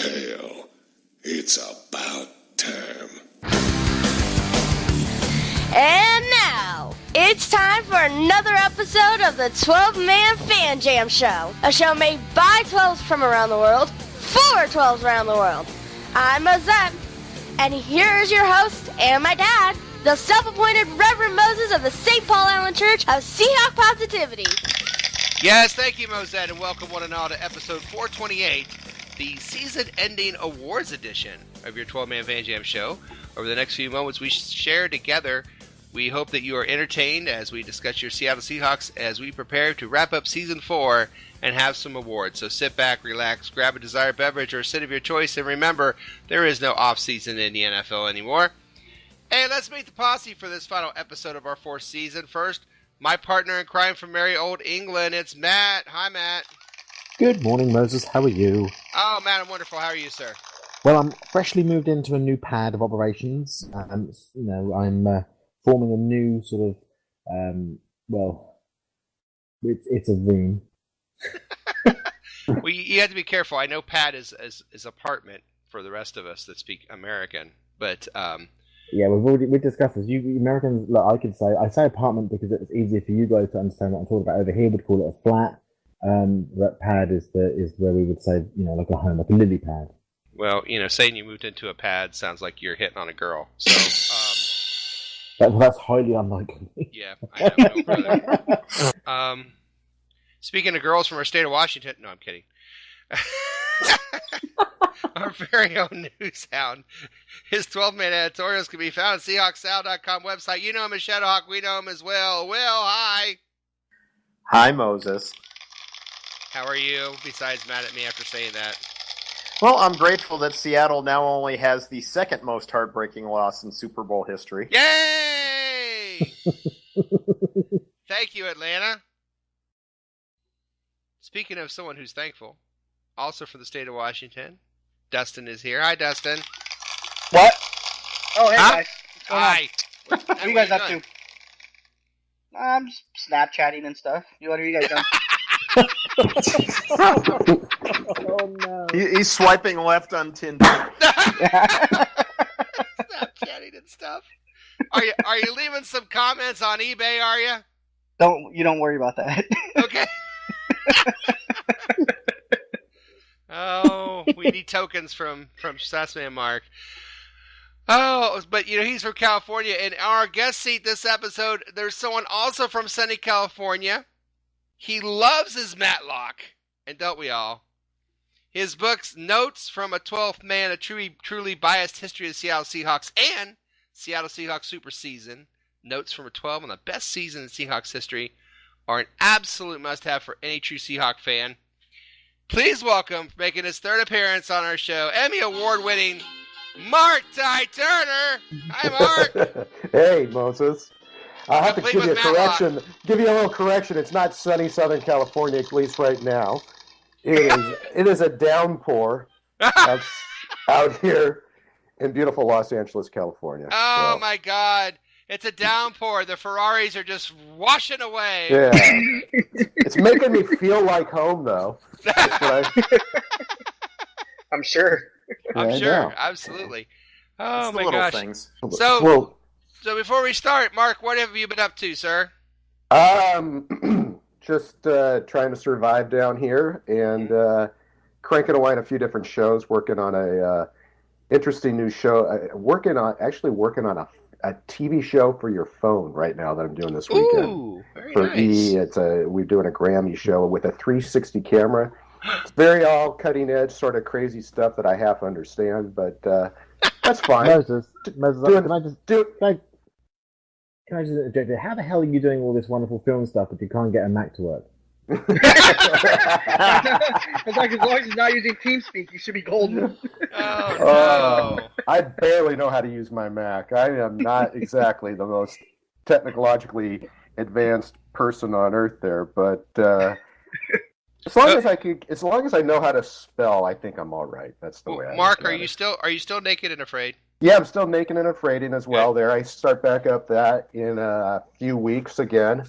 Hell, it's about time. And now, it's time for another episode of the 12-Man Fan Jam Show. A show made by 12s from around the world, for 12s around the world. I'm Mosette, and here is your host and my dad, the self-appointed Reverend Moses of the St. Paul Island Church of Seahawk Positivity. Yes, thank you, Mosette, and welcome one and all to episode 428, the season-ending awards edition of your 12-Man Fan Jam Show. Over the next few moments we share together, we hope that you are entertained as we discuss your Seattle Seahawks as we prepare to wrap up Season 4 and have some awards. So sit back, relax, grab a desired beverage or sit of your choice, and remember, there is no off-season in the NFL anymore. And let's meet the posse for this final episode of our fourth season. First, my partner in crime from merry old England, it's Matt. Hi, Matt. Good morning, Moses. How are you? Oh, Matt, I'm wonderful. How are you, sir? Well, I'm freshly moved into a new pad of operations. I'm forming a new sort of, it's a room. Well, you have to be careful. I know pad is apartment for the rest of us that speak American, but yeah, we discussed this. You Americans, look, I say apartment because it's easier for you guys to understand what I'm talking about. Over here, we'd call it a flat. That pad is where we would say, like a home, like a lily pad. Well, saying you moved into a pad sounds like you're hitting on a girl. So, that's highly unlikely. Yeah, I know, brother. Speaking of girls from our state of Washington, no, I'm kidding. Our very own news hound. His 12-man editorials can be found at SeahawksSal.com website. You know him as Shadowhawk. We know him as Will. Will, hi. Hi, Moses. How are you, besides mad at me after saying that? Well, I'm grateful that Seattle now only has the second most heartbreaking loss in Super Bowl history. Yay! Thank you, Atlanta. Speaking of someone who's thankful, also for the state of Washington, Dustin is here. Hi, Dustin. What? Oh, hey, huh? guys. Hi. What are you guys up to? I'm just Snapchatting and stuff. What are you guys doing? Oh, no. He's swiping left on Tinder. Snapchatting and stuff. Are you leaving some comments on eBay, are you? Don't worry about that. Okay. Oh, we need tokens from Sassman Mark. Oh, but he's from California. In our guest seat this episode, there's someone also from sunny California. He loves his Matlock, and don't we all? His books, Notes from a 12th Man, a truly biased history of the Seattle Seahawks, and Seattle Seahawks Super Season, Notes from a 12 on the best season in Seahawks history, are an absolute must-have for any true Seahawk fan. Please welcome, making his third appearance on our show, Emmy Award-winning Mark Tye Turner. Hi, Mark. Hey, Moses. I'll have to Complete give you a with Matlock. correction. Give you a little correction. It's not sunny Southern California, at least right now. It is a downpour out here in beautiful Los Angeles, California. Oh, my God. It's a downpour. The Ferraris are just washing away. Yeah. It's making me feel like home, though. I'm sure. I'm I sure. know. Absolutely. Oh, It's the my little gosh. things. So before we start, Mark, what have you been up to, sir? Just trying to survive down here and cranking away on a few different shows, working on a interesting new show. Working on a TV show for your phone right now that I'm doing this weekend. Ooh, very For nice. we're doing a Grammy show with a 360 camera. It's very all cutting edge, sort of crazy stuff that I half understand, but that's fine. Moses, can I just interject? How the hell are you doing all this wonderful film stuff if you can't get a Mac to work? It's like as long as he's not using TeamSpeak, you should be golden. Oh, no. I barely know how to use my Mac. I am not exactly the most technologically advanced person on earth there, but as long as I know how to spell, I think I'm all right. That's the way I Mark, look at are you still naked and afraid? Yeah, I'm still naked and afraid as well. There, I start back up that in a few weeks again,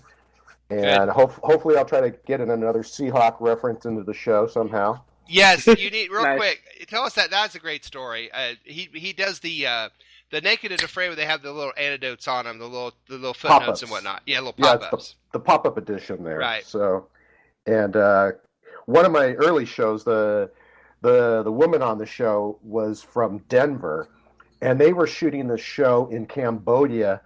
and hopefully I'll try to get in another Seahawk reference into the show somehow. Yes, you need real Nice. quick. Tell us that. That's a great story. He does the Naked and Afraid where they have the little anecdotes on them, the little footnotes Pop-ups. and whatnot. Yeah, little Yeah, pop-ups. it's the pop-up edition there. Right. So, and one of my early shows, the woman on the show was from Denver, and they were shooting the show in Cambodia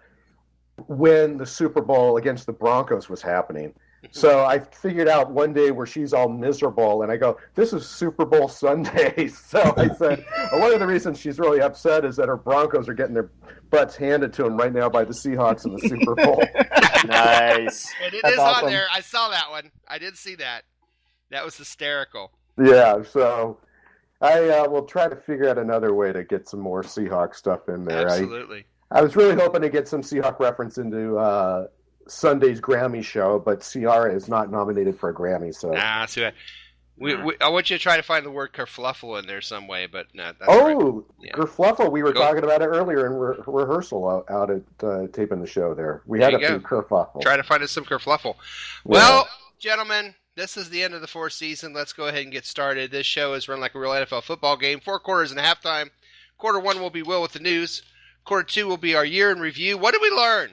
when the Super Bowl against the Broncos was happening. So I figured out one day where she's all miserable, and I go, "This is Super Bowl Sunday." So I said, well, one of the reasons she's really upset is that her Broncos are getting their butts handed to them right now by the Seahawks in the Super Bowl. Nice. And it That's is awesome. on there. I saw that one. I did see that. That was hysterical. Yeah, so I will try to figure out another way to get some more Seahawk stuff in there. Absolutely. I was really hoping to get some Seahawk reference into Sunday's Grammy show, but Ciara is not nominated for a Grammy, so... Nah, see that. I want you to try to find the word kerfluffle in there some way, but no. That's right. Yeah. Kerfluffle, we were Go. talking about it earlier in rehearsal out at taping the show there. We There had you a few kerfluffle. Try to find us some kerfluffle. Well, gentlemen, this is the end of the fourth season. Let's go ahead and get started. This show is run like a real NFL football game. 4 quarters and a halftime. Quarter 1 will be Will with the news. Quarter 2 will be our year in review. What did we learn?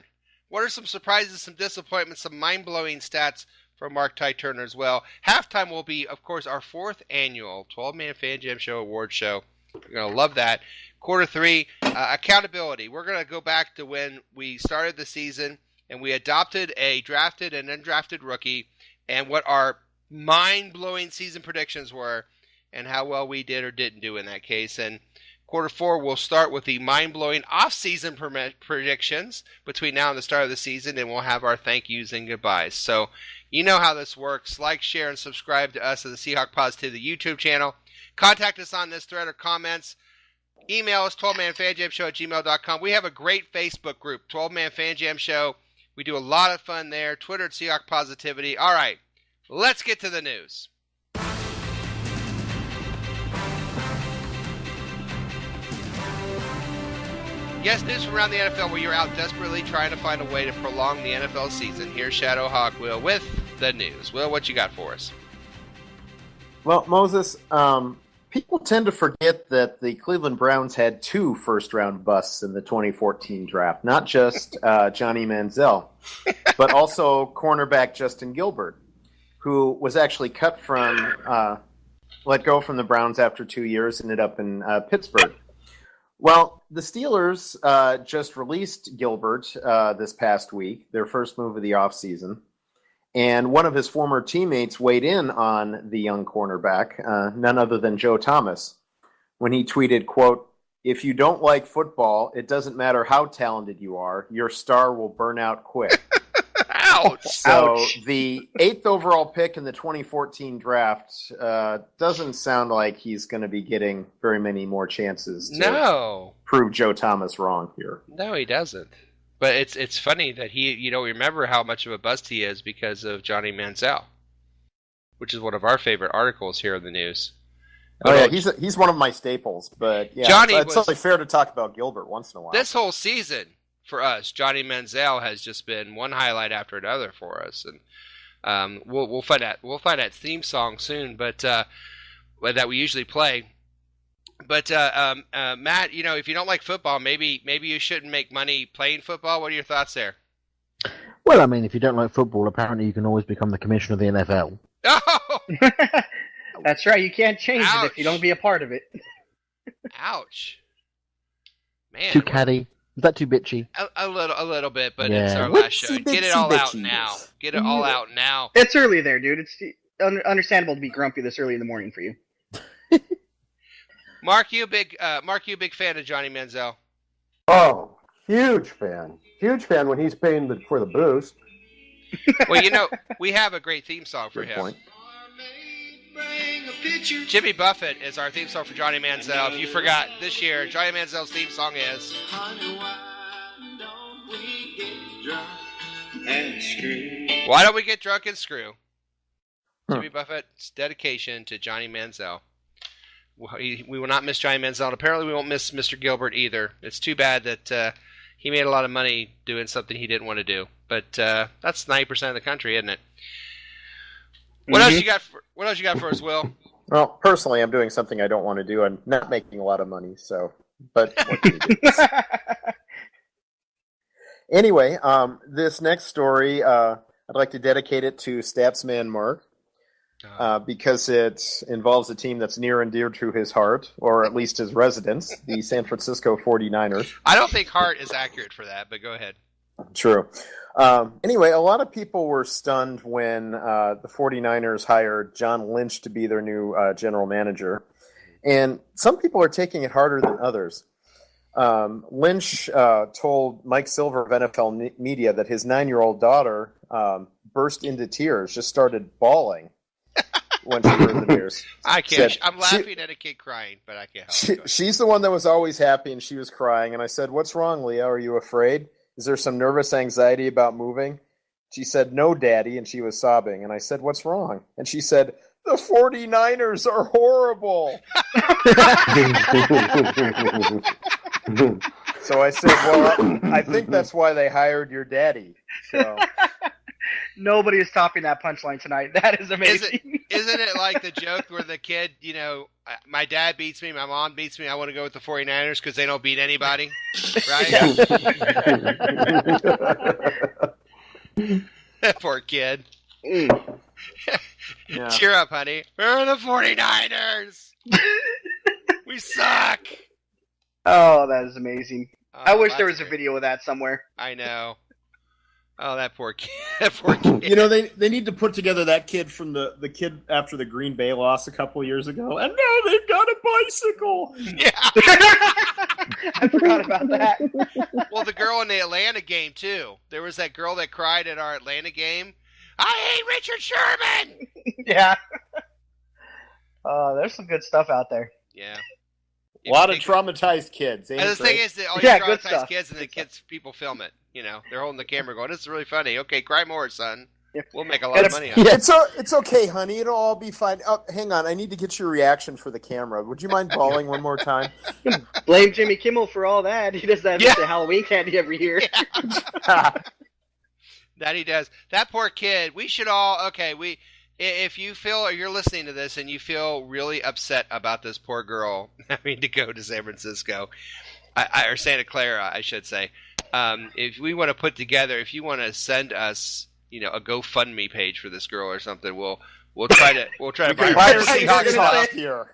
What are some surprises, some disappointments, some mind-blowing stats from Mark Tye Turner as well? Halftime will be, of course, our 4th annual 12-Man Fan Jam Show award show. You're going to love that. Quarter 3, accountability. We're going to go back to when we started the season and we adopted a drafted and undrafted rookie and what our mind-blowing season predictions were and how well we did or didn't do in that case. And Quarter 4, we'll start with the mind-blowing off-season predictions between now and the start of the season, and we'll have our thank yous and goodbyes. So you know how this works. Like, share, and subscribe to us at the Seahawk Positivity YouTube channel. Contact us on this thread or comments. Email us, 12manfanjamshow@gmail.com. We have a great Facebook group, 12-Man Fan Jam Show. We do a lot of fun there. Twitter at Seahawk Positivity. All right, let's get to the news. Yes, news from around the NFL where you're out desperately trying to find a way to prolong the NFL season. Here's Shadow Hawk Will with the news. Will, what you got for us? Well, Moses, people tend to forget that the Cleveland Browns had 2 first-round busts in the 2014 draft. Not just Johnny Manziel, but also cornerback Justin Gilbert, who was actually cut from, let go from the Browns after 2 years, ended up in Pittsburgh. Well, the Steelers just released Gilbert this past week, their first move of the offseason. And one of his former teammates weighed in on the young cornerback, none other than Joe Thomas, when he tweeted, quote, "If you don't like football, it doesn't matter how talented you are, your star will burn out quick." Ouch! So Ouch. the 8th overall pick in the 2014 draft doesn't sound like he's going to be getting very many more chances to No. prove Joe Thomas wrong here. No, he doesn't. But it's funny that you don't remember how much of a bust he is because of Johnny Manziel, which is one of our favorite articles here in the news. Oh yeah, he's one of my staples. But yeah, Johnny it's was- only fair to talk about Gilbert once in a while. This whole season for us, Johnny Manziel has just been one highlight after another for us, and we'll find that theme song soon, but that we usually play. But Matt, if you don't like football, maybe you shouldn't make money playing football. What are your thoughts there? Well, I mean, if you don't like football, apparently you can always become the commissioner of the NFL. Oh, That's right. You can't change it if you Ouch. don't be a part of it. ouch, man. Too catty. Is that too bitchy? A little bit, but Yeah. it's our last show. Whoopsie Get it all out bitsy now. bitches. Get it all out now. It's early there, dude. It's understandable to be grumpy this early in the morning for you. Mark, you a big fan of Johnny Manziel? Oh, huge fan. Huge fan when he's paying for the boost. Well, we have a great theme song for Good him. point. Jimmy Buffett is our theme song for Johnny Manziel. If you forgot, this year, Johnny Manziel's theme song is... Why don't we get drunk and screw? Jimmy Buffett's dedication to Johnny Manziel. We will not miss Johnny Manziel, and apparently we won't miss Mr. Gilbert either. It's too bad that he made a lot of money doing something he didn't want to do. But that's 90% of the country, isn't it? What else you got for us, Will? Well, personally, I'm doing something I don't want to do. I'm not making a lot of money, so. But what can you do? Anyway, this next story, I'd like to dedicate it to Statsman Mark. Because it involves a team that's near and dear to his heart, or at least his residence, the San Francisco 49ers. I don't think heart is accurate for that, but go ahead. True. Anyway, a lot of people were stunned when the 49ers hired John Lynch to be their new general manager. And some people are taking it harder than others. Lynch told Mike Silver of NFL Media that his 9-year-old daughter burst into tears, just started bawling when she heard the news. I can't. I'm laughing at a kid crying, but I can't help it. She's the one that was always happy, and she was crying. And I said, "What's wrong, Leah? Are you afraid? Is there some nervous anxiety about moving?" She said, "No, Daddy," and she was sobbing. And I said, "What's wrong?" And she said, "The 49ers are horrible." So I said, "Well, I think that's why they hired your daddy." So. Nobody is topping that punchline tonight. That is amazing. Isn't it like the joke where the kid, my dad beats me, my mom beats me, I want to go with the 49ers because they don't beat anybody? Right? That poor kid. Yeah. Cheer up, honey. We're the 49ers! We suck! Oh, that is amazing. Oh, I wish there that's was a good. video of that somewhere. I know. Oh, that poor kid. That poor kid. They need to put together that kid from the kid after the Green Bay loss a couple of years ago, and now they've got a bicycle. Yeah. I forgot about that. Well, the girl in the Atlanta game, too. There was that girl that cried at our Atlanta game. I hate Richard Sherman! Yeah. There's some good stuff out there. Yeah. A lot of traumatized kids. And the thing is that all Yeah, you good traumatized stuff. kids and the people film it. They're holding the camera going, this is really funny. Okay, cry more, son. We'll make a lot of money on it. It's okay, honey. It'll all be fine. Oh, hang on. I need to get your reaction for the camera. Would you mind bawling one more time? Blame Jimmy Kimmel for all that. He does that with the Halloween candy every year. That he does. That poor kid. We should all, if you feel, or you're listening to this and you feel really upset about this poor girl having to go to San Francisco, or Santa Clara, I should say, if we want to put together, if you want to send us, a GoFundMe page for this girl or something, we'll try to buy her Seahawks off here.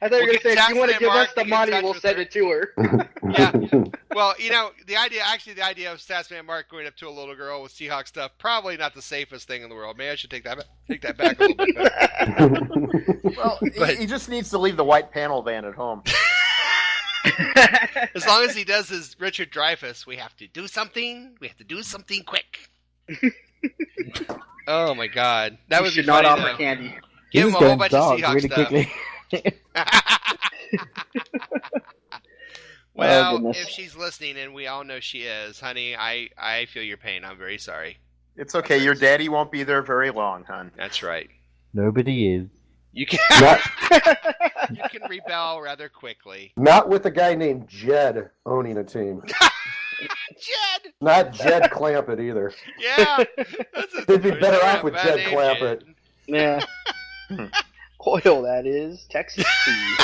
I thought you were going to say, if you want to give us Mark the to get money, in touch we'll with send her. it to her. Yeah. Well, the idea of Statsman Mark going up to a little girl with Seahawk stuff, probably not the safest thing in the world. Maybe I should take that back a little bit. Well, he just needs to leave the white panel van at home. As long as he does his Richard Dreyfuss, we have to do something. We have to do something quick. Oh my God, that would be should funny, not offer though. candy. Give him This a is whole going bunch of dark Seahawk really stuff. quickly. Well, goodness. if she's listening, and we all know she is, honey, I feel your pain. I'm very sorry. It's okay. Your daddy won't be there very long, hon. That's right. Nobody is. You can Not, you can rebel rather quickly. not with a guy named Jed owning a team. Jed. Not Jed Clampett either. Yeah. They'd be better off with Bad Jed name, Clampett. Yeah. Oil, that is. Texas tea.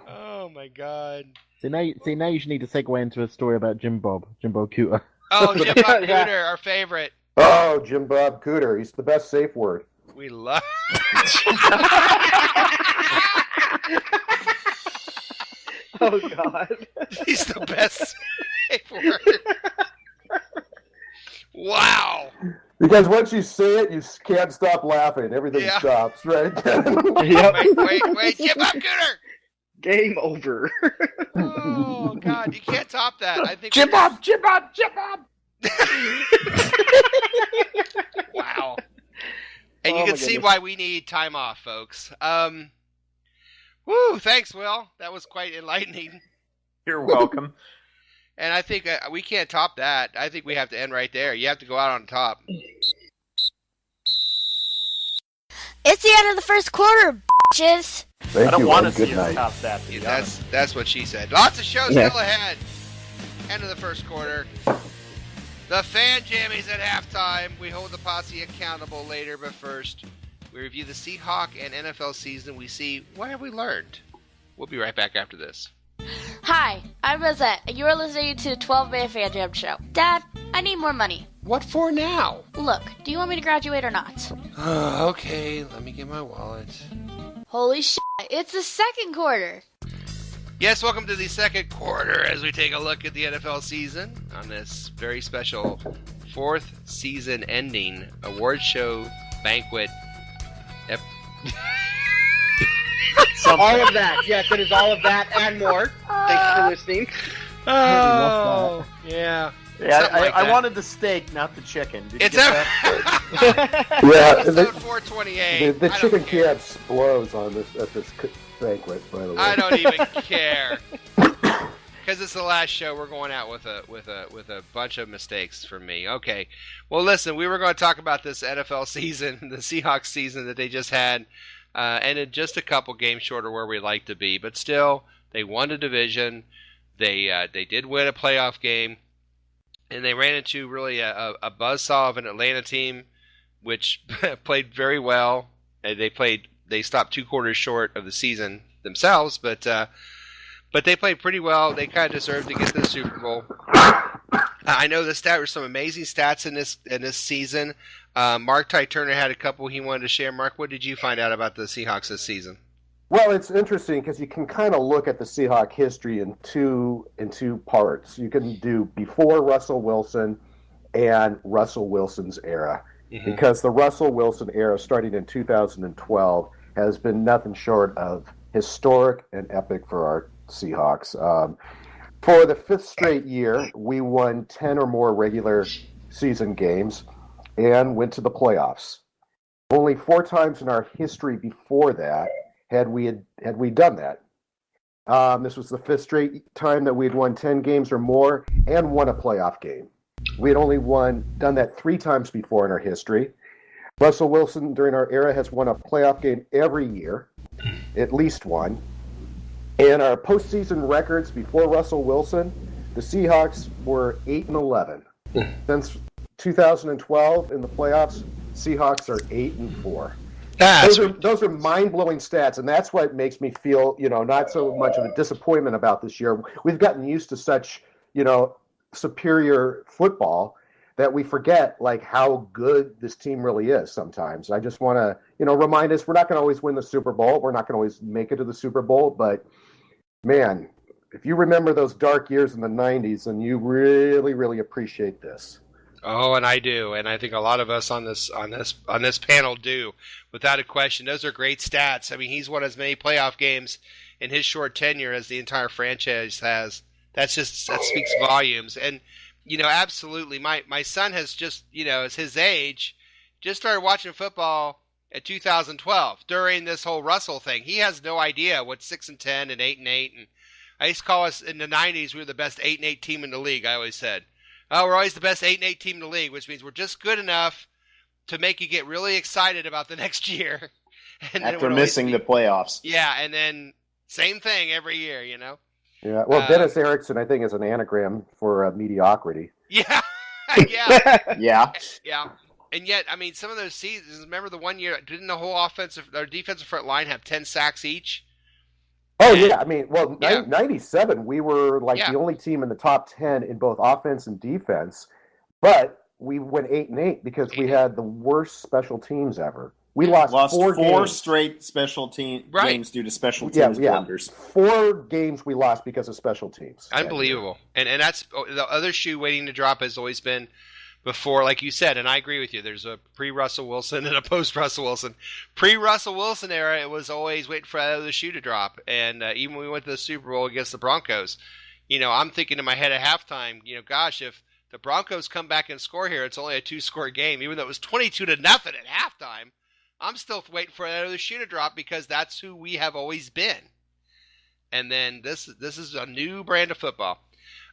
Oh my God. See now you should need to segue into a story about Jim Bob Cooter. Oh, Jim Bob Yeah. Cooter, our favorite. Oh, Jim Bob Cooter. He's the best safe word. We love. Oh, God. He's the best safe word. Wow. Because once you say it, you can't stop laughing. Everything Yeah. stops, right? Yep. Wait, Jim Bob Cooter. Game over. Oh God, you can't top that. I think Jim Bob! Wow. And Oh, you my can see goodness. why we need time off, folks. Woo, thanks, Will. That was quite enlightening. You're welcome. And I think we can't top that. I think we have to end right there. You have to go out on top. It's the end of the first quarter, bitches. Thank I don't you, want to and see good us night. top that. To be honest. That's what she said. Lots of shows Yeah. still ahead. End of the first quarter. The fan jammies at halftime. We hold the posse accountable later, but first, We review the Seahawk and NFL season. We see what have we learned. We'll be right back after this. Hi, I'm Rosette, and you're listening to the 12-Man Fan Jam Show. Dad, I need more money. What for now? Look, do you want me to graduate or not? Okay, let me get my wallet. Holy shit, it's the second quarter. Yes, welcome to the second quarter as we take a look at the NFL season on this very special fourth season ending award show banquet. All of that. Yes, it is all of that and more. Thanks for listening. Oh, yeah. Yeah, Something like I that. wanted the steak, not the chicken. Did you It's get that? Yeah, episode 428. the I don't chicken care. kebab explodes on this at this banquet. By the way, I don't even care. Because it's the last show, we're going out with a bunch of mistakes from me. Okay, well, listen, we were going to talk about this NFL season, the Seahawks season that they just had, ended just a couple games short of where we'd like to be, but still, they won the division. They did win a playoff game, and they ran into really a buzzsaw of an Atlanta team, which played very well. They stopped 2 quarters short of the season themselves, but they played pretty well. They kind of deserved to get to the Super Bowl. I know there were some amazing stats in this season. Mark Tye Turner had a couple he wanted to share. Mark, what did you find out about the Seahawks this season? well, it's interesting because you can kind of look at the Seahawk history in two parts. You can do before Russell Wilson and Russell Wilson's era, because the Russell Wilson era, starting in 2012, has been nothing short of historic and epic for our Seahawks. For the 5th straight year, we won 10 or more regular season games and went to the playoffs. Only 4 times in our history before that had we done that. This was the 5th straight time that we had won 10 games or more and won a playoff game. We had only done that 3 times before in our history. Russell Wilson, during our era, has won a playoff game every year, at least one. And our postseason records before Russell Wilson, the Seahawks were 8-11. Since 2012 in the playoffs, Seahawks are 8-4. Those are mind-blowing stats, and that's what makes me feel, not so much of a disappointment about this year. We've gotten used to such, superior football that we forget how good this team really is sometimes. I just want to, remind us we're not going to always win the Super Bowl. We're not going to always make it to the Super Bowl, but man, if you remember those dark years in the 90s, then you really, really appreciate this. Oh, and I do, and I think a lot of us on this panel do, without a question. Those are great stats. I mean, he's won as many playoff games in his short tenure as the entire franchise has. That speaks volumes. And absolutely, my son has just, as his age, just started watching football at 2012 during this whole Russell thing. He has no idea what 6-10 and 8-8, and I used to call us in the 90s we were the best 8-8 team in the league. I always said. Oh, we're always the best 8-8 team in the league, which means we're just good enough to make you get really excited about the next year. And After missing the playoffs. Yeah, and then same thing every year, Yeah, well, Dennis Erickson, I think, is an anagram for mediocrity. Yeah, yeah. Yeah. Yeah. And yet, I mean, some of those seasons, remember the one year, didn't the whole defensive front line have 10 sacks each? Oh, yeah. I mean, well, Yeah. 97, we were the only team in the top 10 in both offense and defense, but we went 8-8 because we had the worst special teams ever. We lost 4 games. Straight special team Right. games due to special teams blunders. 4 games we lost because of special teams. Unbelievable. And that's the other shoe waiting to drop has always been before, like you said, and I agree with you, there's a pre-Russell Wilson and a post-Russell Wilson. Pre-Russell Wilson era, it was always waiting for the other shoe to drop. And even when we went to the Super Bowl against the Broncos, I'm thinking in my head at halftime, gosh, if the Broncos come back and score here, it's only a 2-score game. Even though it was 22-0 at halftime, I'm still waiting for that other shoe to drop because that's who we have always been. And then this is a new brand of football.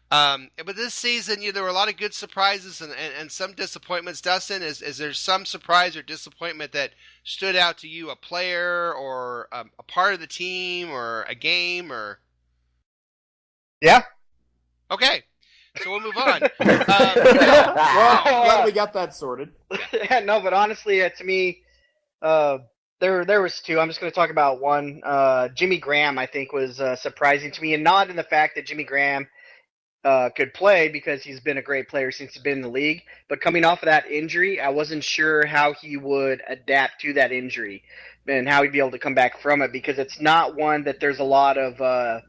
But this season, there were a lot of good surprises and some disappointments. Dustin, is there some surprise or disappointment that stood out to you, a player or a part of the team or a game or? Yeah. Okay, so we'll move on. Well, glad we got that sorted. Yeah, no, but honestly, to me, There was two. I'm just going to talk about one. Jimmy Graham, I think, was surprising to me, and not in the fact that Jimmy Graham could play because he's been a great player since he's been in the league. But coming off of that injury, I wasn't sure how he would adapt to that injury and how he'd be able to come back from it, because it's not one that there's a lot of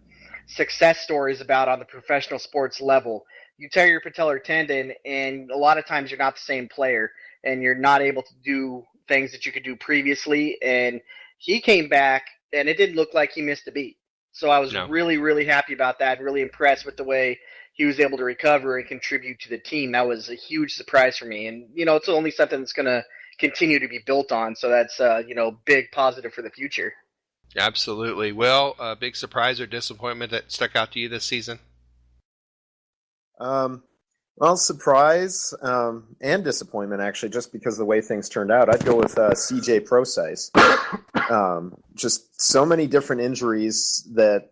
success stories about on the professional sports level. You tear your patellar tendon, and a lot of times you're not the same player, and you're not able to do things that you could do previously. And he came back, and it didn't look like he missed a beat. So I was really, really happy about that, really impressed with the way he was able to recover and contribute to the team. That was a huge surprise for me. And, it's only something that's going to continue to be built on. So that's, big positive for the future. Absolutely. Well, a big surprise or disappointment that stuck out to you this season? Well, surprise and disappointment, actually, just because of the way things turned out. I'd go with CJ Procise. Just so many different injuries that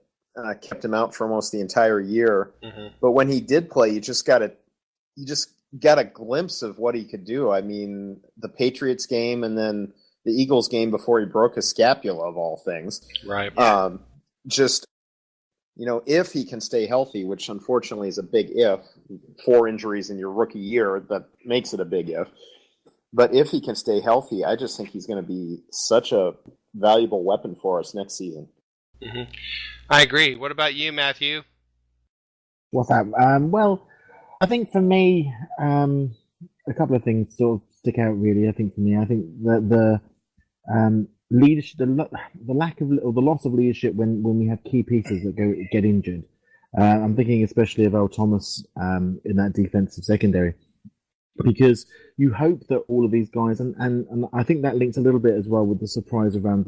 kept him out for almost the entire year. Mm-hmm. But when he did play, you just got a glimpse of what he could do. I mean, the Patriots game and then the Eagles game before he broke his scapula, of all things. Right. If he can stay healthy, which unfortunately is a big if, 4 injuries in your rookie year, that makes it a big if. But if he can stay healthy, I just think he's going to be such a valuable weapon for us next season. Mm-hmm. I agree. What about you, Matthew? What's that? Well, I think for me, a couple of things sort of stick out really. I think that the leadership, the lack of or the loss of leadership when we have key pieces that get injured. I'm thinking especially of Earl Thomas in that defensive secondary, because you hope that all of these guys, and I think that links a little bit as well with the surprise around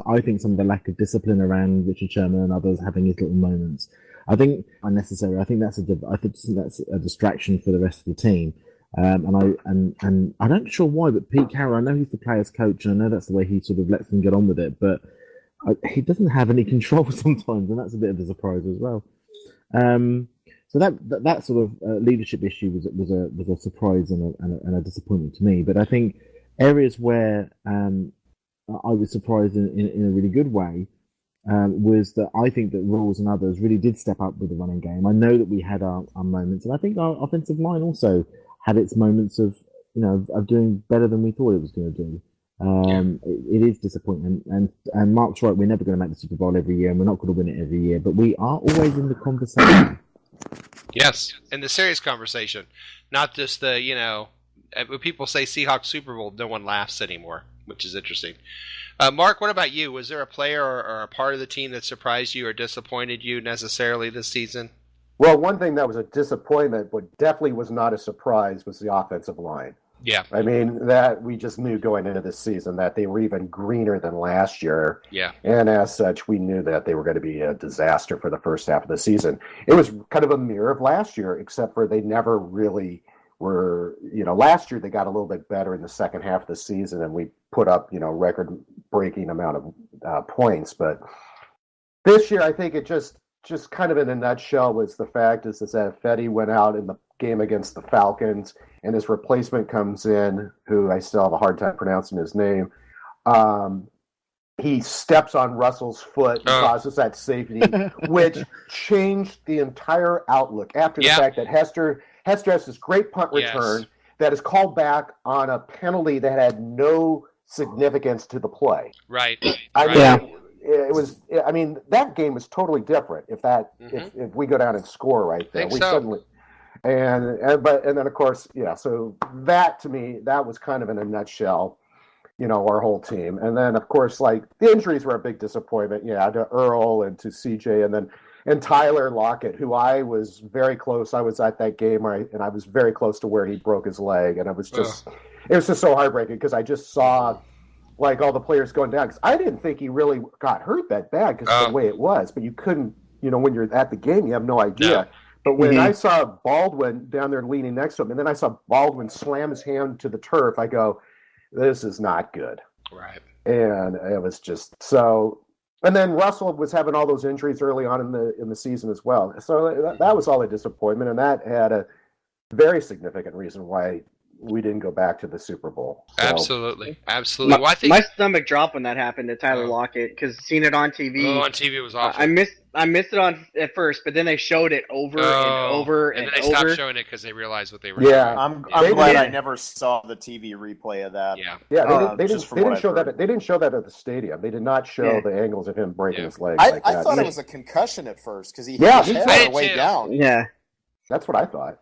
I think some of the lack of discipline around Richard Sherman and others having his little moments. I think unnecessary. I think that's a distraction for the rest of the team. And I'm not sure why, but Pete Carroll, I know he's the player's coach, and I know that's the way he sort of lets them get on with it, but he doesn't have any control sometimes, and that's a bit of a surprise as well. So that sort of leadership issue was a surprise and a disappointment to me. But I think areas where I was surprised in a really good way was that I think that Rawls and others really did step up with the running game. I know that we had our moments, and I think our offensive line also had its moments of doing better than we thought it was going to do. It is disappointing, and Mark's right. We're never going to make the Super Bowl every year, and we're not going to win it every year. But we are always in the conversation. Yes, in the serious conversation, not just the when people say Seahawks Super Bowl, no one laughs anymore, which is interesting. Mark, what about you? Was there a player or a part of the team that surprised you or disappointed you necessarily this season? Well, one thing that was a disappointment, but definitely was not a surprise, was the offensive line. Yeah. I mean, that we just knew going into this season that they were even greener than last year. Yeah. And as such, we knew that they were going to be a disaster for the first half of the season. It was kind of a mirror of last year, except for they never really were, last year they got a little bit better in the second half of the season, and we put up, record-breaking amount of points. But this year, I think it just kind of in a nutshell was the fact is that Fetty went out in the game against the Falcons, and his replacement comes in, who I still have a hard time pronouncing his name. He steps on Russell's foot and causes that safety, which changed the entire outlook after the fact that Hester has this great punt return that is called back on a penalty that had no significance to the play. Right. It was. I mean, that game was totally different. If we go down and score right there, suddenly. And then of course, so that to me, that was kind of in a nutshell, our whole team. And then of course, like the injuries were a big disappointment, to Earl and to CJ and Tyler Lockett, who I was very close. I was at that game and I was very close to where he broke his leg. And it was just so heartbreaking because I just saw like all the players going down. Because I didn't think he really got hurt that bad because of the way it was. But you couldn't, when you're at the game, you have no idea. No. But when I saw Baldwin down there leaning next to him, and then I saw Baldwin slam his hand to the turf, I go, this is not good. Right. And it was just so. And then Russell was having all those injuries early on in the season as well. So that was all a disappointment, and that had a very significant reason why we didn't go back to the Super Bowl. So. Absolutely. Well, I think My stomach dropped when that happened to Tyler Lockett because seeing it on TV. on TV it was awful. I missed it on at first, but then they showed it over and over and then they over. stopped showing it because they realized what they were doing. I'm glad I never saw the TV replay of that. Yeah. They didn't show that. They didn't show that at the stadium. They did not show the angles of him breaking his leg. I thought it was a concussion at first because he hit his head on the way down. Yeah, that's what I thought.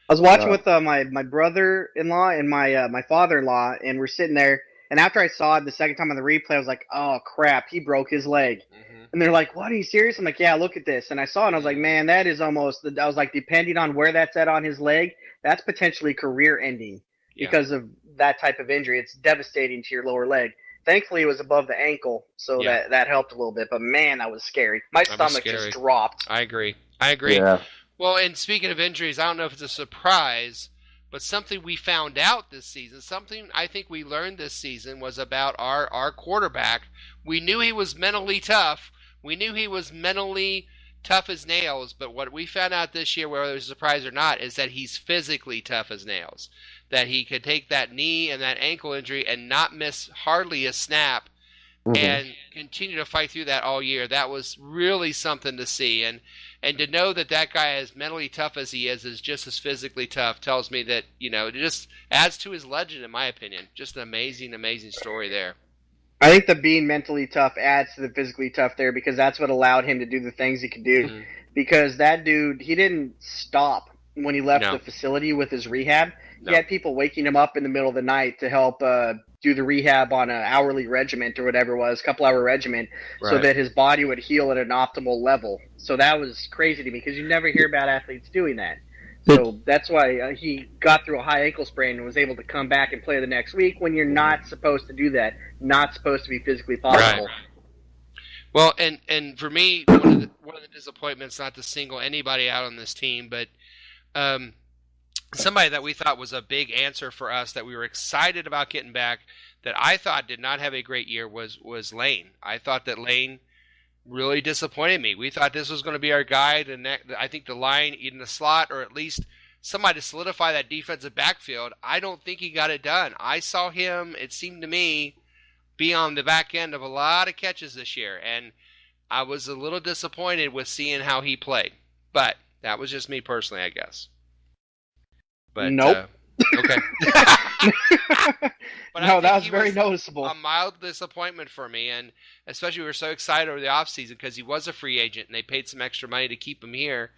I was watching with my brother-in-law and my father-in-law, and we're sitting there. And after I saw it the second time on the replay, I was like, "Oh crap, he broke his leg." Mm-hmm. And they're like, "What? Are you serious?" I'm like, "Yeah, look at this." And I saw it, and I was like, "Man, that is almost." I was like, depending on where that's at on his leg, that's potentially career-ending because of that type of injury. It's devastating to your lower leg. Thankfully, it was above the ankle, so that helped a little bit. But man, that was scary. My stomach just dropped. I agree. Yeah. Well, and speaking of injuries, I don't know if it's a surprise, but something we found out this season, something I think we learned this season was about our quarterback. We knew he was mentally tough. We knew he was mentally tough as nails, but what we found out this year, whether it was a surprise or not, is that he's physically tough as nails. That he could take that knee and that ankle injury and not miss hardly a snap and continue to fight through that all year. That was really something to see. And to know that guy, as mentally tough as he is just as physically tough, tells me that, it just adds to his legend, in my opinion. Just an amazing, amazing story there. I think the being mentally tough adds to the physically tough there because that's what allowed him to do the things he could do. Mm-hmm. Because that dude, he didn't stop when he left the facility with his rehab. No. He had people waking him up in the middle of the night to help do the rehab on an hourly regiment or whatever it was, couple-hour regiment, so that his body would heal at an optimal level. So that was crazy to me because you never hear about athletes doing that. So that's why he got through a high ankle sprain and was able to come back and play the next week when you're not supposed to do that, not supposed to be physically possible. Right. Well, and for me, one of the disappointments, not to single anybody out on this team, but somebody that we thought was a big answer for us that we were excited about getting back that I thought did not have a great year was Lane. I thought that Lane really disappointed me. We thought this was going to be our guy. I think the line in the slot, or at least somebody to solidify that defensive backfield. I don't think he got it done. I saw him, it seemed to me, be on the back end of a lot of catches this year, and I was a little disappointed with seeing how he played. But that was just me personally, I guess. But, nope. Okay. But no, that was very noticeable. A mild disappointment for me, and especially we were so excited over the offseason because he was a free agent, and they paid some extra money to keep him here,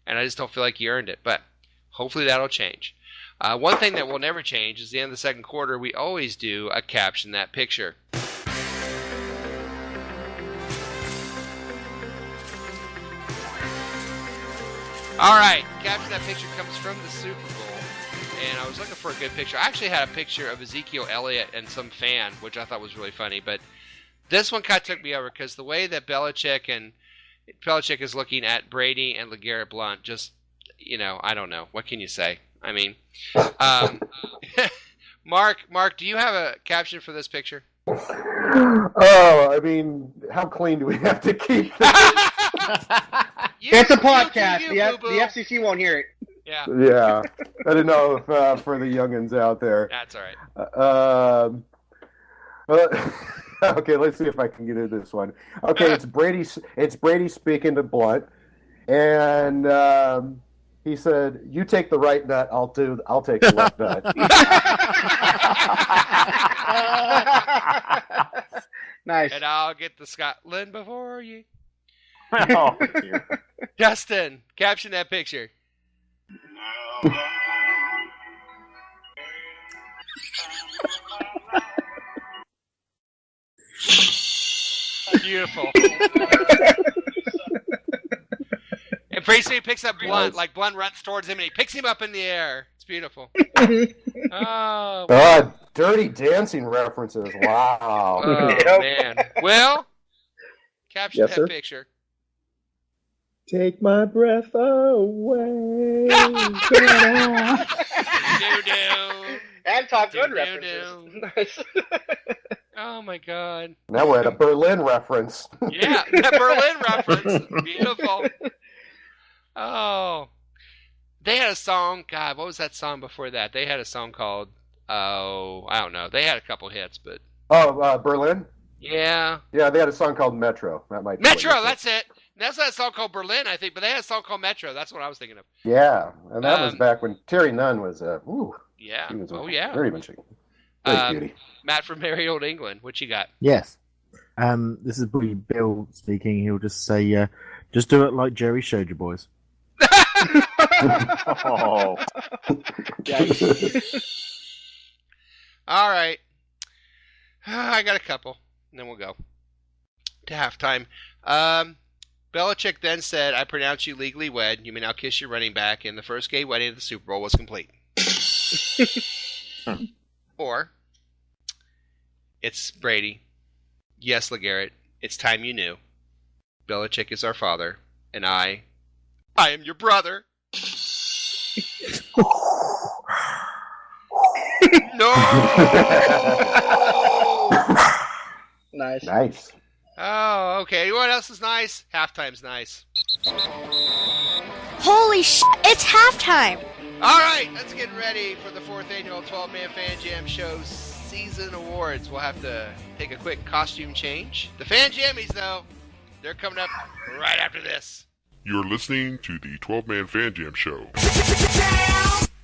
and I just don't feel like he earned it. But hopefully that'll change. One thing that will never change is the end of the second quarter, we always do a Caption That Picture. All right, Caption That Picture comes from the Super Bowl. And I was looking for a good picture. I actually had a picture of Ezekiel Elliott and some fan, which I thought was really funny. But this one kind of took me over because the way that Belichick is looking at Brady and LeGarrette Blount, just, I don't know. What can you say? I mean, Mark, do you have a caption for this picture? Oh, I mean, how clean do we have to keep this? It's a podcast. The FCC won't hear it. Yeah. I don't know if for the youngins out there. That's all right. Okay, let's see if I can get into this one. Okay, it's Brady speaking to Blunt, and he said, "You take the right nut. I'll take the left nut." Nice. And I'll get the Scotland before you. Oh, dear. Justin, caption that picture. Beautiful. And Priestley picks up Blunt, like Blunt runs towards him, and he picks him up in the air. It's beautiful. Oh, Dirty Dancing references. Wow. Oh, man. Well, caption that picture. Take my breath away. And Top Gun references. Oh my God. Now we're at a Berlin reference. Yeah, that Berlin reference. Beautiful. Oh. They had a song. God, what was that song before that? They had a song called. Oh, I don't know. They had a couple hits, but. Berlin. Yeah. Yeah, they had a song called Metro. That might be Metro. That's it. That's not a song called Berlin, I think, but they had a song called Metro. That's what I was thinking of. Yeah, and that was back when Terry Nunn was Yeah. He was Very much great beauty. Matt from Merry Old England. What you got? Yes. This is probably Bill speaking. He'll just say, just do it like Jerry showed you, boys. Oh. All right. I got a couple, and then we'll go to halftime. Belichick then said, I pronounce you legally wed. You may now kiss your running back, and the first gay wedding of the Super Bowl was complete. Or, it's Brady. Yes, LeGarrette, it's time you knew. Belichick is our father, and I am your brother. No! Nice. Oh, okay. What else is nice? Halftime's nice. Holy it's halftime! All right, let's get ready for the 4th annual 12-Man Fan Jam Show Season Awards. We'll have to take a quick costume change. The Fan Jammies, though, they're coming up right after this. You're listening to the 12-Man Fan Jam Show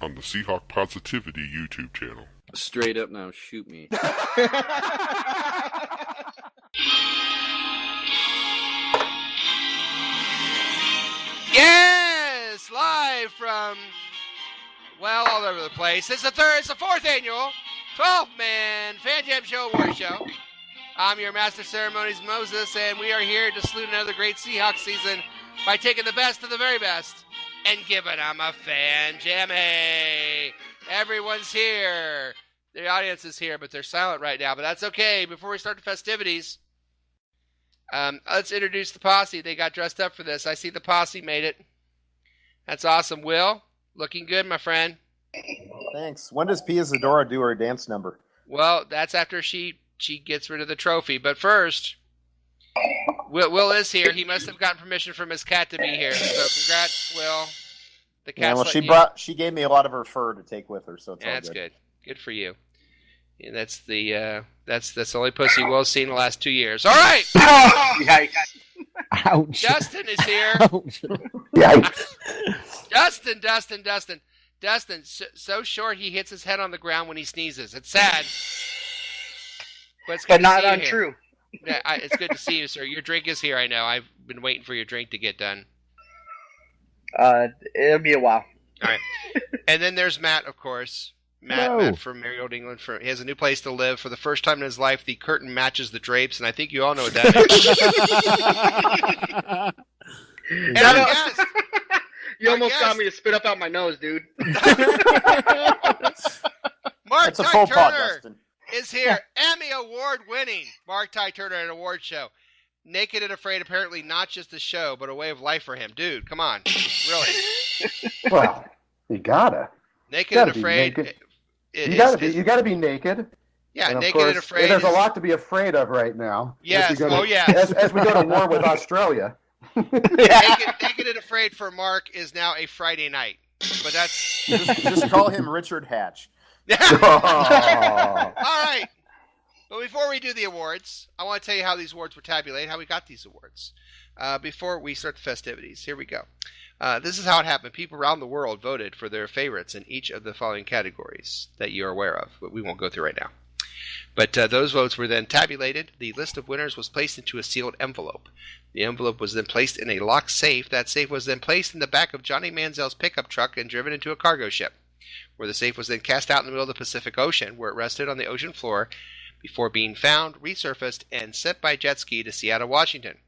on the Seahawk Positivity YouTube channel. Straight up now, shoot me. Yes, live from, well, all over the place. It's the 4th annual 12-Man Fan Jam Show Award Show. I'm your Master of Ceremonies, Moses, and we are here to salute another great Seahawks season by taking the best of the very best and giving them a fan jammy. Everyone's here. The audience is here, but they're silent right now, but that's okay. Before we start the festivities, let's introduce the posse. They got dressed up for this. I see the posse made it. That's awesome. Will, looking good, my friend. Thanks. When does Pia Zadora do her dance number? Well, that's after she gets rid of the trophy. But first, Will is here. He must have gotten permission from his cat to be here. So congrats, Will. The cat's she gave me a lot of her fur to take with her, so it's all that's good. Good for you. And that's the only pussy Will's seen in the last 2 years. All right. Yikes. Ouch. Justin is here. Ouch. Dustin. Dustin, so short he hits his head on the ground when he sneezes. It's sad. But it's good But to not see you untrue. here. Yeah, it's good to see you, sir. Your drink is here, I know. I've been waiting for your drink to get done. It'll be a while. All right. And then there's Matt, of course. Matt from Merry Old England. He has a new place to live. For the first time in his life, the curtain matches the drapes, and I think you all know what that is. And our guest, You almost got me to spit up out my nose, dude. Mark It's a Tye full pot, Turner Dustin. is here. Emmy award-winning Mark Tye Turner at an award show. Naked and Afraid, apparently not just a show, but a way of life for him. Dude, come on. Really. Well, you gotta. Naked and Afraid. Naked. You gotta be naked. Yeah, and of Naked course, and Afraid. There's a lot to be afraid of right now. Yes. As we go to war with Australia. Naked and Afraid for Mark is now a Friday night. But that's... Just call him Richard Hatch. All right. But before we do the awards, I want to tell you how these awards were tabulated, how we got these awards. Before we start the festivities, here we go. This is how it happened. People around the world voted for their favorites in each of the following categories that you're aware of, but we won't go through right now. But those votes were then tabulated. The list of winners was placed into a sealed envelope. The envelope was then placed in a locked safe. That safe was then placed in the back of Johnny Manziel's pickup truck and driven into a cargo ship, where the safe was then cast out in the middle of the Pacific Ocean, where it rested on the ocean floor before being found, resurfaced, and sent by jet ski to Seattle, Washington.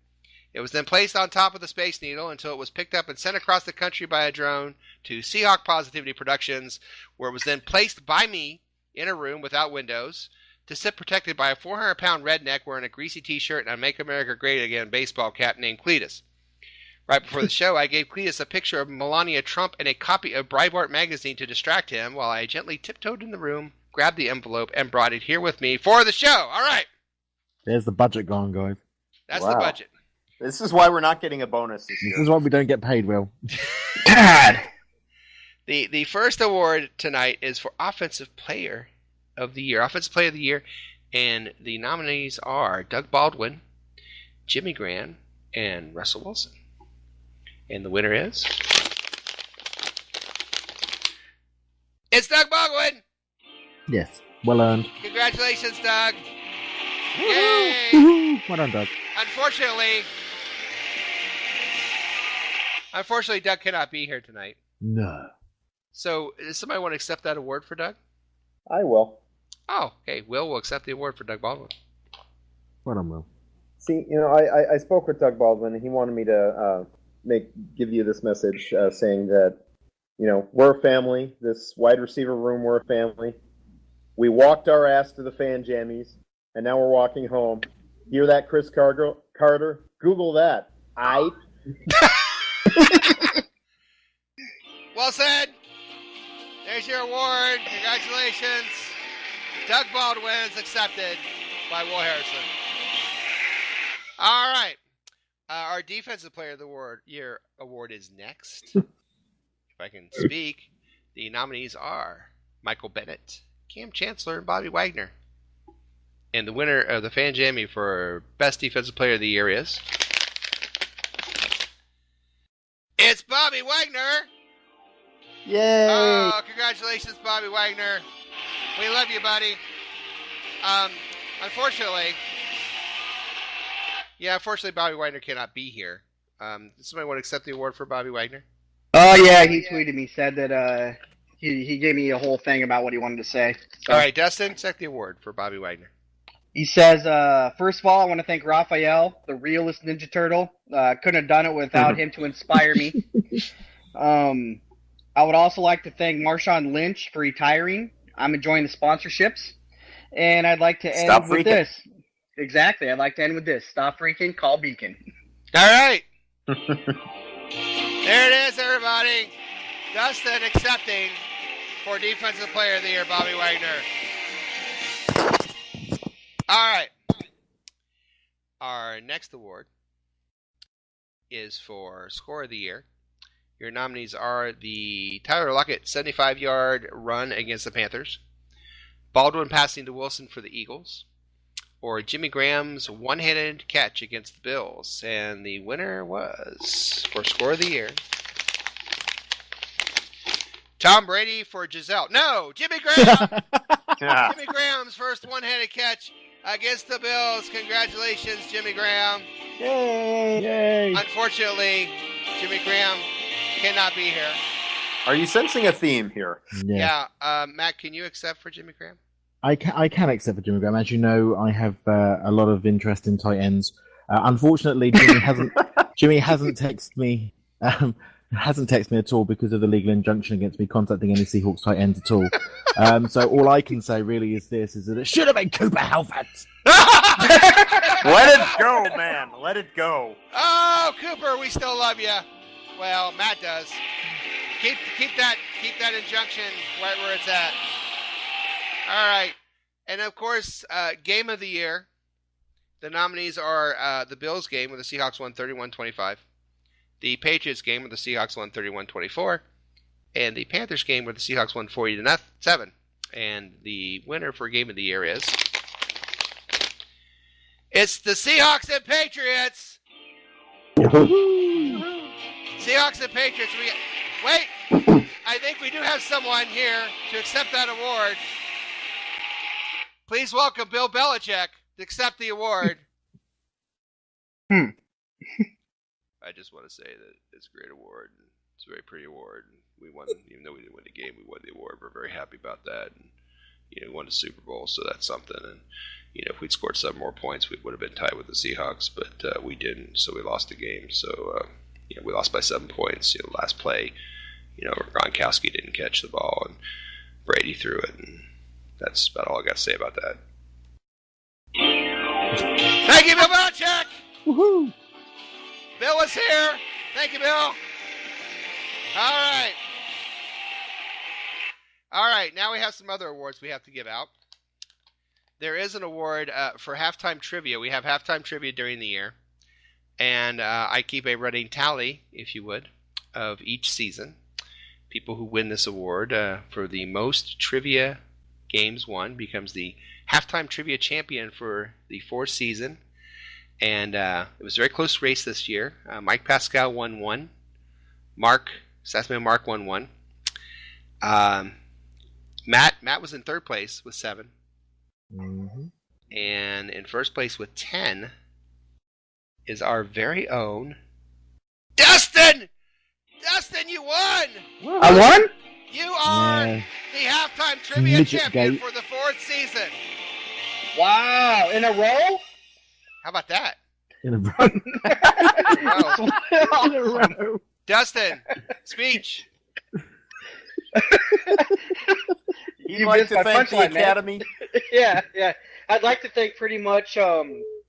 It was then placed on top of the Space Needle until it was picked up and sent across the country by a drone to Seahawk Positivity Productions, where it was then placed by me in a room without windows to sit protected by a 400-pound redneck wearing a greasy t-shirt and a Make America Great Again baseball cap named Cletus. Right before the show, I gave Cletus a picture of Melania Trump and a copy of Breitbart magazine to distract him while I gently tiptoed in the room, grabbed the envelope, and brought it here with me for the show. All right. There's the budget gone, guys. That's the budget. This is why we're not getting a bonus this year. This is why we don't get paid, Will. God. The first award tonight is for Offensive Player of the Year. Offensive Player of the Year, and the nominees are Doug Baldwin, Jimmy Graham, and Russell Wilson. And the winner is... It's Doug Baldwin! Yes, well earned. Congratulations, Doug! Woo-hoo! Yay! Woo-hoo! Well done, Doug. Unfortunately, Doug cannot be here tonight. No. So, does somebody want to accept that award for Doug? I will. Oh, okay. Will will accept the award for Doug Baldwin. Well done, Will. See, I spoke with Doug Baldwin, and he wanted me to give you this message saying that, we're a family. This wide receiver room, we're a family. We walked our ass to the fan jammies, and now we're walking home. Hear that, Chris Carter? Google that. Well said. There's your award. Congratulations. Doug Baldwin is accepted by Will Harrison. All right. Our Defensive Player of the Year award is next. If I can speak, the nominees are Michael Bennett, Cam Chancellor, and Bobby Wagner. And the winner of the Fan Jammy for Best Defensive Player of the Year is... It's Bobby Wagner! Yay! Oh, congratulations, Bobby Wagner. We love you, buddy. Unfortunately, Bobby Wagner cannot be here. Does somebody want to accept the award for Bobby Wagner? Oh, yeah, he tweeted me, said that he gave me a whole thing about what he wanted to say. So. All right, Dustin, accept the award for Bobby Wagner. He says, first of all, I want to thank Raphael, the realest Ninja Turtle. Couldn't have done it without him to inspire me. I would also like to thank Marshawn Lynch for retiring. I'm enjoying the sponsorships. And I'd like to end with this. Exactly. I'd like to end with this. Stop freaking, call Beacon. All right. There it is, everybody. Dustin accepting for Defensive Player of the Year, Bobby Wagner. All right. Our next award is for Score of the Year. Your nominees are the Tyler Lockett 75-yard run against the Panthers, Baldwin passing to Wilson for the Eagles, or Jimmy Graham's one-handed catch against the Bills. And the winner was, for Score of the Year, Tom Brady for Giselle. No, Jimmy Graham! Jimmy Graham's first one-handed catch against the Bills. Congratulations, Jimmy Graham. Yay! Yay! Unfortunately, Jimmy Graham cannot be here. Are you sensing a theme here? Yeah. Matt, can you accept for Jimmy Graham? I can accept for Jimmy Graham. As you know, I have a lot of interest in tight ends. Unfortunately, Jimmy hasn't texted me. Hasn't texted me at all because of the legal injunction against me contacting any Seahawks tight ends at all. So all I can say really is that it should have been Cooper Halford. Let it go, man. Let it go. Oh, Cooper, we still love you. Well, Matt does. Keep that injunction right where it's at. All right. And of course, Game of the Year. The nominees are the Bills game where the Seahawks won 31-25. The Patriots game where the Seahawks won 31-24. And the Panthers game where the Seahawks won 40-7. And the winner for Game of the Year is... It's the Seahawks and Patriots! Seahawks and Patriots. Wait! I think we do have someone here to accept that award. Please welcome Bill Belichick to accept the award. I just want to say that it's a great award. It's a very pretty award. We won, even though we didn't win the game, we won the award. We're very happy about that. And, we won the Super Bowl, so that's something. And, if we'd scored 7 more points, we would have been tied with the Seahawks, but we didn't, so we lost the game. So, we lost by 7 points. Last play, Gronkowski didn't catch the ball, and Brady threw it, and that's about all I got to say about that. Thank you, Bill Belichick! Woohoo! Bill was here. Thank you, Bill. All right, now we have some other awards we have to give out. There is an award for halftime trivia. We have halftime trivia during the year. And I keep a running tally, if you would, of each season. people who win this award for the most trivia games won becomes the halftime trivia champion for the fourth season. And it was a very close race this year. Mike Pascal won 1. Sassman Mark won 1. Matt was in third place with 7. Mm-hmm. And in first place with 10 is our very own Dustin! Dustin, you won! I won? You are the halftime trivia champion for the fourth season. Wow, in a row? How about that? In a row. In a row. Dustin, speech. You'd like to thank the Academy? Yeah. I'd like to thank pretty much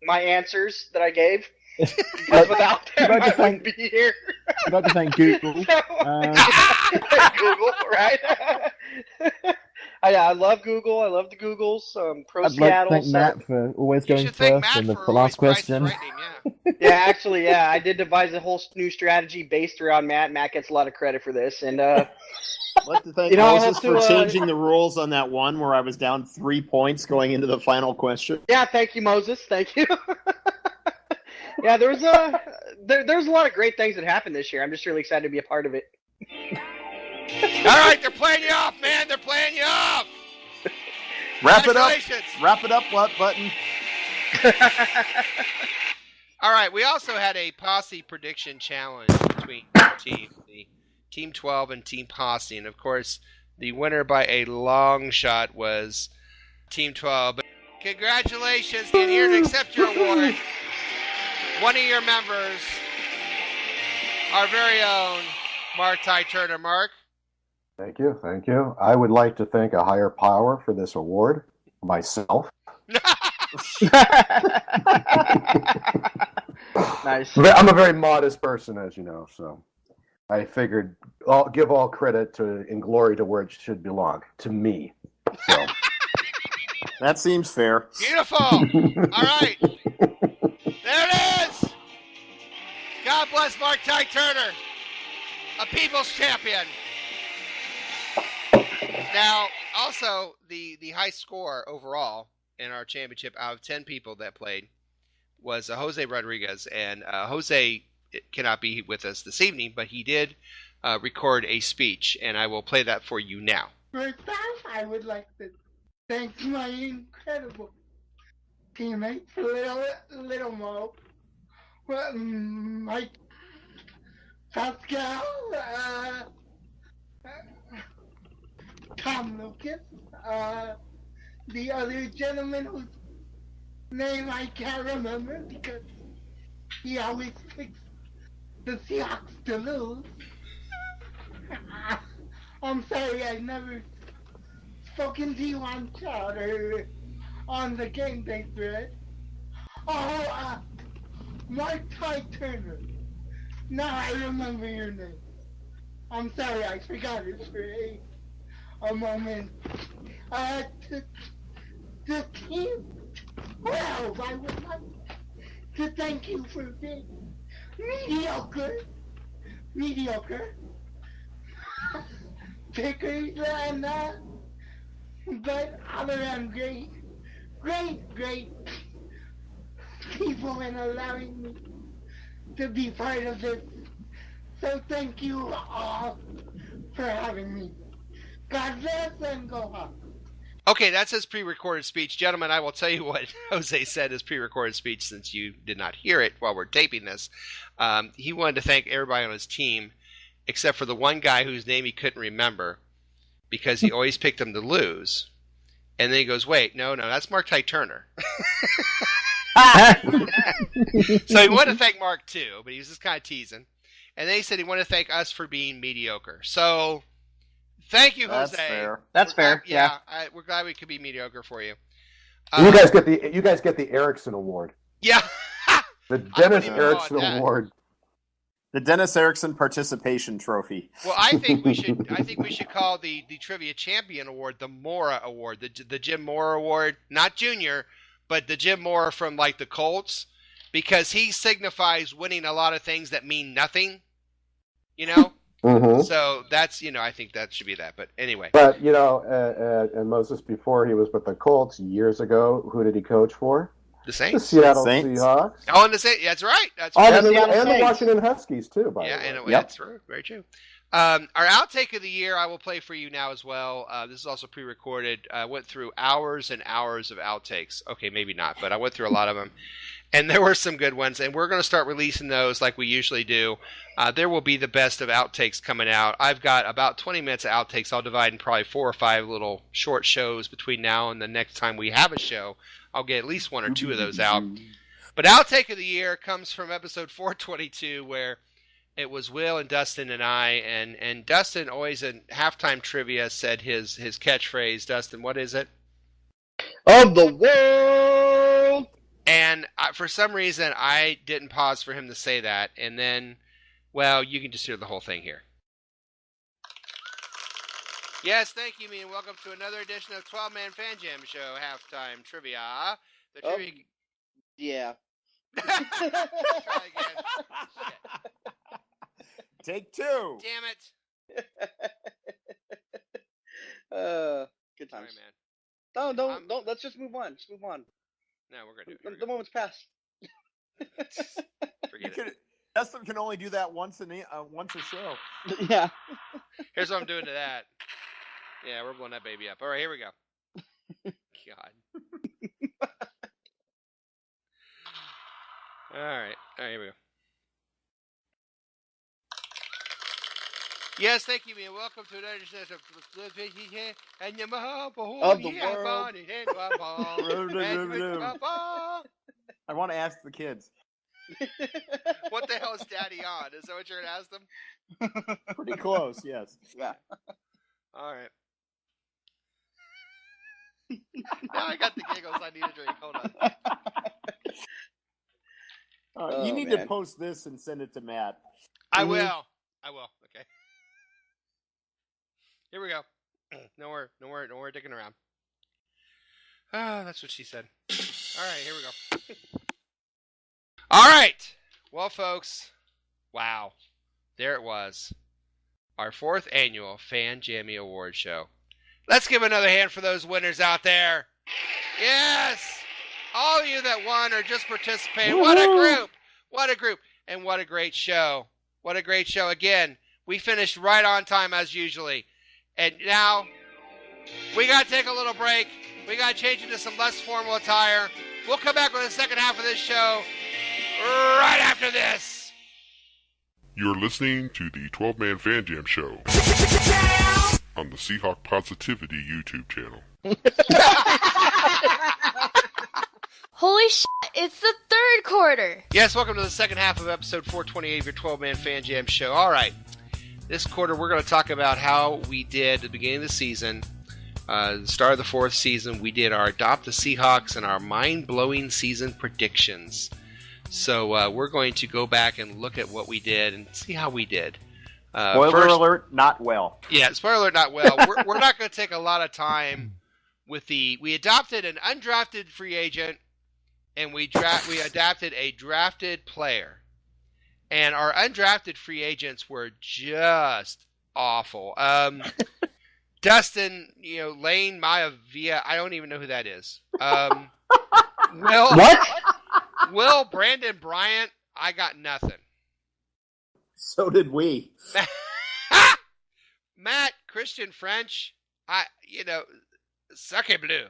my answers that I gave. Because without them, I wouldn't be here. I'd like to thank Google. Google, right? I love Google. I love the Googles. Pro I'd Seattle. like to thank Matt for always going first and the last question. Yeah, actually, yeah, I did devise a whole new strategy based around Matt. Matt gets a lot of credit for this, and I'd like to thank Moses for changing the rules on that one where I was down 3 points going into the final question. Yeah, thank you, Moses. Thank you. Yeah, there's a lot of great things that happened this year. I'm just really excited to be a part of it. All right, they're playing you off, man. They're playing you off. Wrap it up. Wrap it up, what button? All right, we also had a posse prediction challenge between two teams, the Team 12 and Team Posse. And, of course, the winner by a long shot was Team 12. But congratulations, and here to accept your award, one of your members, our very own Mark Tye Turner. Mark? Thank you. I would like to thank a higher power for this award, myself. Nice. I'm a very modest person, as you know, so I figured I'll give all credit and glory to where it should belong, to me. So. That seems fair. Beautiful. All right. There it is. God bless Mark Tye Turner, a people's champion. Now, also, the high score overall in our championship out of 10 people that played was Jose Rodriguez. And Jose cannot be with us this evening, but he did record a speech, and I will play that for you now. First off, I would like to thank my incredible teammates, Little Mo, Mike Pascal, Tom Lucas, the other gentleman whose name I can't remember because he always picks the Seahawks to lose. I'm sorry I never spoken to you on chat or on the game day thread. Oh, Mark Tye Turner. Now I remember your name. I'm sorry I forgot it for a moment. The team 12, I would like to thank you for being mediocre. Pickers and but all around great people in allowing me to be part of this. So thank you all for having me. God bless and go Hawks. Okay, that's his pre-recorded speech. Gentlemen, I will tell you what Jose said his pre-recorded speech since you did not hear it while we're taping this. He wanted to thank everybody on his team except for the one guy whose name he couldn't remember because he always picked him to lose. And then he goes, wait, no, that's Mark Tye Turner. So he wanted to thank Mark too, but he was just kind of teasing. And then he said he wanted to thank us for being mediocre. So thank you, Jose. That's fair. Yeah. We're glad we could be mediocre for you. You guys get the Erickson Award. Yeah. The Dennis Erickson Award. The Dennis Erickson Participation Trophy. Well, I think we should call the Trivia Champion Award the Mora Award, the Jim Mora Award, not Junior, but the Jim Mora from like the Colts, because he signifies winning a lot of things that mean nothing. You know, Mm-hmm. So that's, I think that should be that. But anyway. But, and Moses, before he was with the Colts years ago, who did he coach for? The Saints. The Seattle Saints. Seahawks. Oh, and the Saints. That's right. That's Oh, right. And the the Seattle Saints. Washington Huskies, too, by the way. And Yep. that's true. Very true. Our outtake of the year, I will play for you now as well. This is also pre-recorded. I went through hours and hours of outtakes. Okay, maybe not, but I went through a lot of them. And there were some good ones, and we're going to start releasing those like we usually do. There will be the best of outtakes coming out. I've got about 20 minutes of outtakes. I'll divide in probably 4 or 5 little short shows between now and the next time we have a show. I'll get at least 1 or 2 of those out. But outtake of the year comes from episode 422, where it was Will and Dustin and I, and Dustin always in halftime trivia said his catchphrase. Dustin, what is it? Of the world. And for some reason, I didn't pause for him to say that. And then, well, you can just hear the whole thing here. Yes, thank you, and welcome to another edition of 12-Man Fan Jam Show Halftime Trivia. The trivia... Yeah. Try again. Take 2. Damn it. Good Sorry, times. man. Don't. Let's just move on. Just move on. No, we're going to do it. The moment's passed. Forget it. Dustin can only do that once a show. Yeah. Here's what I'm doing to that. Yeah, we're blowing that baby up. All right, here we go. God. All right, here we go. Yes, thank you, and welcome to another edition of I want to ask the kids. What the hell is Daddy on? Is that what you're going to ask them? Pretty close, yes. Yeah. All right. Now I got the giggles. I need a drink. Hold on. You need to post this and send it to Matt. I will. Okay. Here we go. No more dicking around. Ah, that's what she said. All right, here we go. All right. Well, folks, wow. There it was. Our 4th annual Fan Jammy Award Show. Let's give another hand for those winners out there. Yes! All of you that won or just participated. Woo-hoo! What a group! What a group! And what a great show. What a great show. Again, we finished right on time as usually. And now, we got to take a little break. We got to change into some less formal attire. We'll come back with the second half of this show right after this. You're listening to the 12-Man Fan Jam Show on the Seahawk Positivity YouTube channel. Holy shit, it's the 3rd quarter. Yes, welcome to the second half of episode 428 of your 12-Man Fan Jam Show. All right, this quarter we're going to talk about how we did at the beginning of the season, the start of the 4th season. We did our Adopt the Seahawks and our mind-blowing season predictions. So we're going to go back and look at what we did and see how we did. Spoiler alert, not well. Yeah, spoiler alert, not well. We're not going to take a lot of time with we adopted an undrafted free agent, and we adapted a drafted player. And our undrafted free agents were just awful. Dustin, Lane Maivia, I don't even know who that is. Will, Brandon Bryant, I got nothing. So did we. Matt, Christian French, Sake Blue.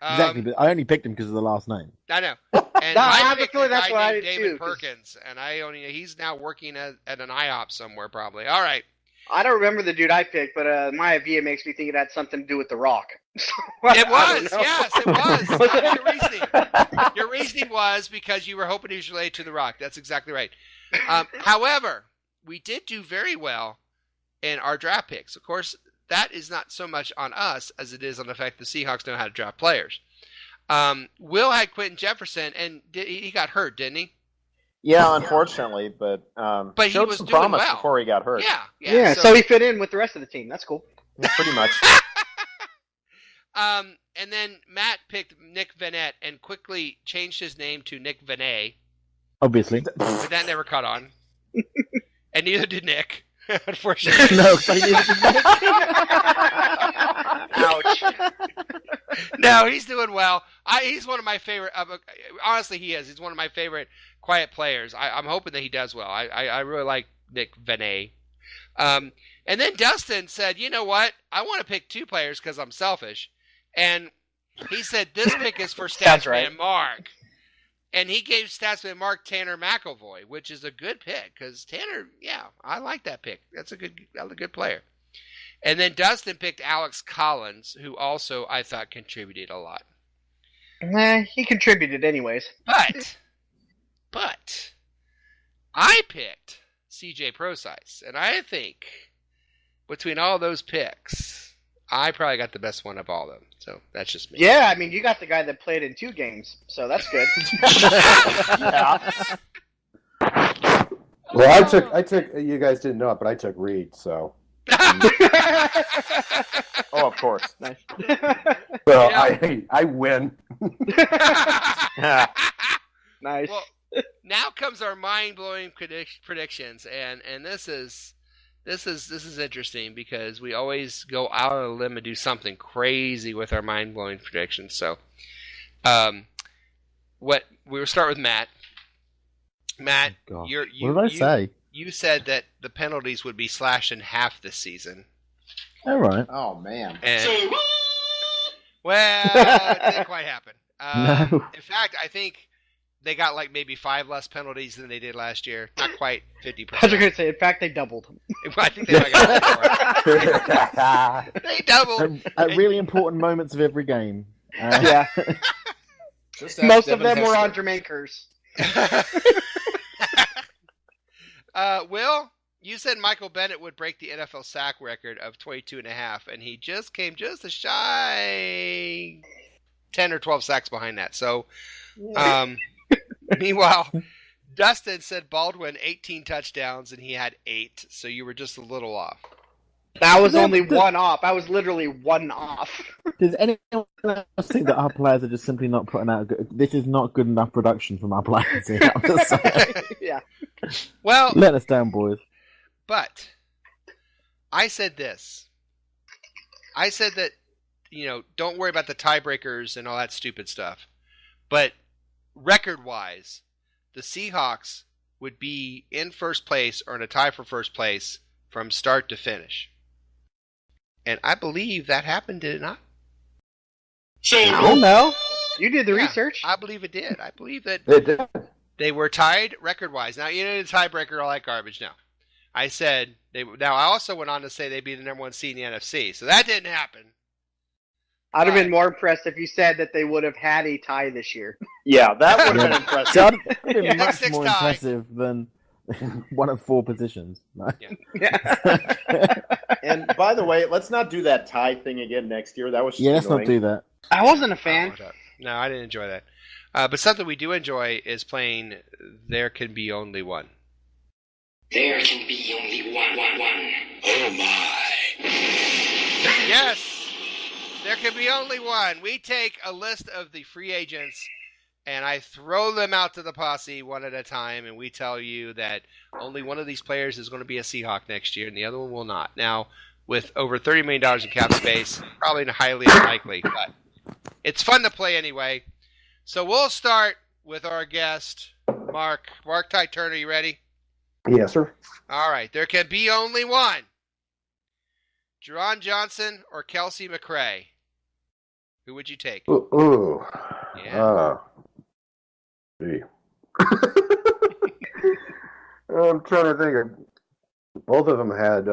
Exactly, but I only picked him because of the last name. I know. And No, I I have a picked feeling a that's guy what I named did David too, 'cause- Perkins, and he's now working at an IHOP somewhere probably. All right. I don't remember the dude I picked, but Maivia makes me think it had something to do with The Rock. It was, yes, it was. Your reasoning. Your reasoning was because you were hoping he was related to The Rock. That's exactly right. However, we did do very well in our draft picks. Of course, that is not so much on us as it is on the fact the Seahawks know how to draft players. Will had Quentin Jefferson, and he got hurt, didn't he? Yeah, unfortunately, but he showed was some doing promise well. before he got hurt. Yeah. So he fit in with the rest of the team. That's cool. Yeah, pretty much. And then Matt picked Nick Vanette and quickly changed his name to Nick Vanay. Obviously. But that never caught on. And neither did Nick. Unfortunately. No, 'cause I needed Ouch. No, he's doing well. He's one of my favorite. Honestly, he is. He's one of my favorite quiet players. I'm hoping that he does well. I really like Nick Vanay. And then Dustin said, you know what? I want to pick 2 players because I'm selfish. And he said this pick is for Sounds right. Statsman Mark. And he gave Statsman Mark Tanner McElvoy, which is a good pick because Tanner, yeah, I like that pick. That's a good player. And then Dustin picked Alex Collins, who also I thought contributed a lot. He contributed anyways. But I picked CJ Prosize, and I think between all those picks, I probably got the best one of all of them. So that's just me. Yeah, I mean, you got the guy that played in 2 games, so that's good. Yeah. Well, I took. You guys didn't know it, but I took Reed. So. Oh, of course. Nice. So Yeah. I win. Nice. Well, now comes our mind-blowing predictions, and this is interesting because we always go out on a limb and do something crazy with our mind-blowing predictions. So, we will start with Matt. Matt, God. you What did I say? You said that the penalties would be slashed in half this season. All right. Oh, man. And, well, it didn't quite happen. No. In fact, I think they got like maybe 5 less penalties than they did last year. Not quite 50%. I was going to say, in fact, they doubled. I think they might got more. They doubled. At really important moments of every game. Yeah. Just Most of them were on Jermaine Curse. Will, you said Michael Bennett would break the NFL sack record of 22.5, and he just came just a shy 10 or 12 sacks behind that. So, meanwhile, Dustin said Baldwin 18 touchdowns, and he had 8, so you were just a little off. That was only one off. I was literally one off. Does anyone else think that our players are just simply not putting out this is not good enough production from our players here? I'm just saying. Yeah. Well, Let us down, boys. but I said this. I said that, don't worry about the tiebreakers and all that stupid stuff. But record-wise, the Seahawks would be in first place or in a tie for first place from start to finish. And I believe that happened, did it not? I don't know. You did the research. I believe it did. I believe that It did. they were tied record-wise. Now, the tiebreaker, all that garbage. No. I said, now I also went on to say they'd be the number 1 seed in the NFC. So that didn't happen. I'd have been more impressed if you said that they would have had a tie this year. Yeah, that would have been impressive. So that'd be Yeah. much 6 more tie. impressive than one of 4 positions. No. And by the way, let's not do that tie thing again next year. That was just Yeah, let's not annoying. do that. I wasn't a fan. No, I didn't enjoy that. But something we do enjoy is playing There Can Be Only One. There can be only one. Oh my. Yes! There can be only one. We take a list of the free agents and I throw them out to the posse one at a time, and we tell you that only one of these players is going to be a Seahawk next year and the other one will not. Now, with over $30 million in cap space, probably highly unlikely, but it's fun to play anyway. So we'll start with our guest, Mark. Mark Tye Turner, you ready? Yes, sir. All right. There can be only one. Jerron Johnson or Kelsey McRae? Who would you take? Ooh. Yeah. Gee. I'm trying to think. Both of them had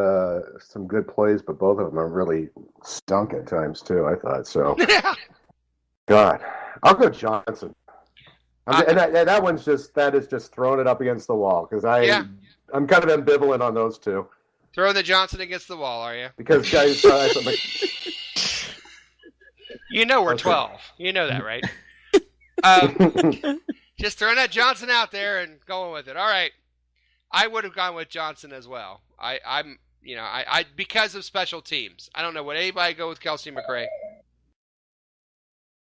some good plays, but both of them really stunk at times too. I thought so. God, I'll go Johnson. And that is just throwing it up against the wall because I'm kind of ambivalent on those two. Throw the Johnson against the wall, are you? Because guys, you know we're 12. You know that, right? Just throwing that Johnson out there and going with it. All right. I would have gone with Johnson as well. I'm because of special teams. I don't know. Would anybody go with Kelsey McRae?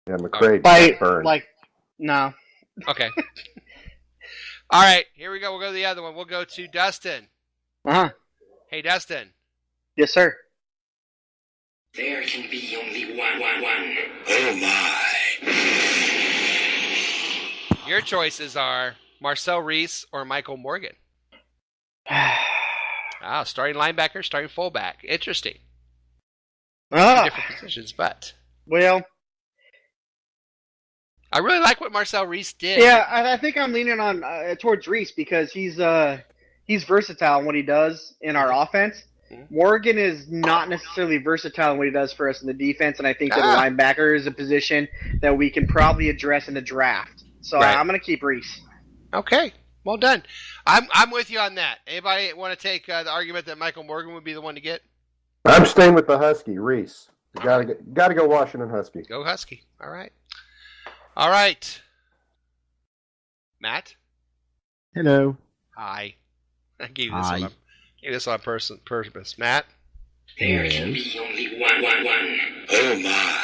Yeah, McRae burned. No. Okay. All right. Here we go. We'll go to the other one. We'll go to Dustin. Uh-huh. Hey, Dustin. Yes, sir. There can be only one. Oh my. Your choices are Marcel Reese or Michael Morgan. Starting linebacker, starting fullback. Interesting. Two different positions, but well, I really like what Marcel Reese did. Yeah, I think I'm leaning on towards Reese because he's versatile in what he does in our offense. Morgan is not necessarily versatile in what he does for us in the defense, and I think that linebacker is a position that we can probably address in the draft. So I'm going to keep Reese. Okay, well done. I'm with you on that. Anybody want to take the argument that Michael Morgan would be the one to get? I'm staying with the Husky, Reese. You gotta go Washington Husky. Go Husky. All right. Matt? Hello. Hi. I gave you this on purpose. Matt? There can be only one. Oh my.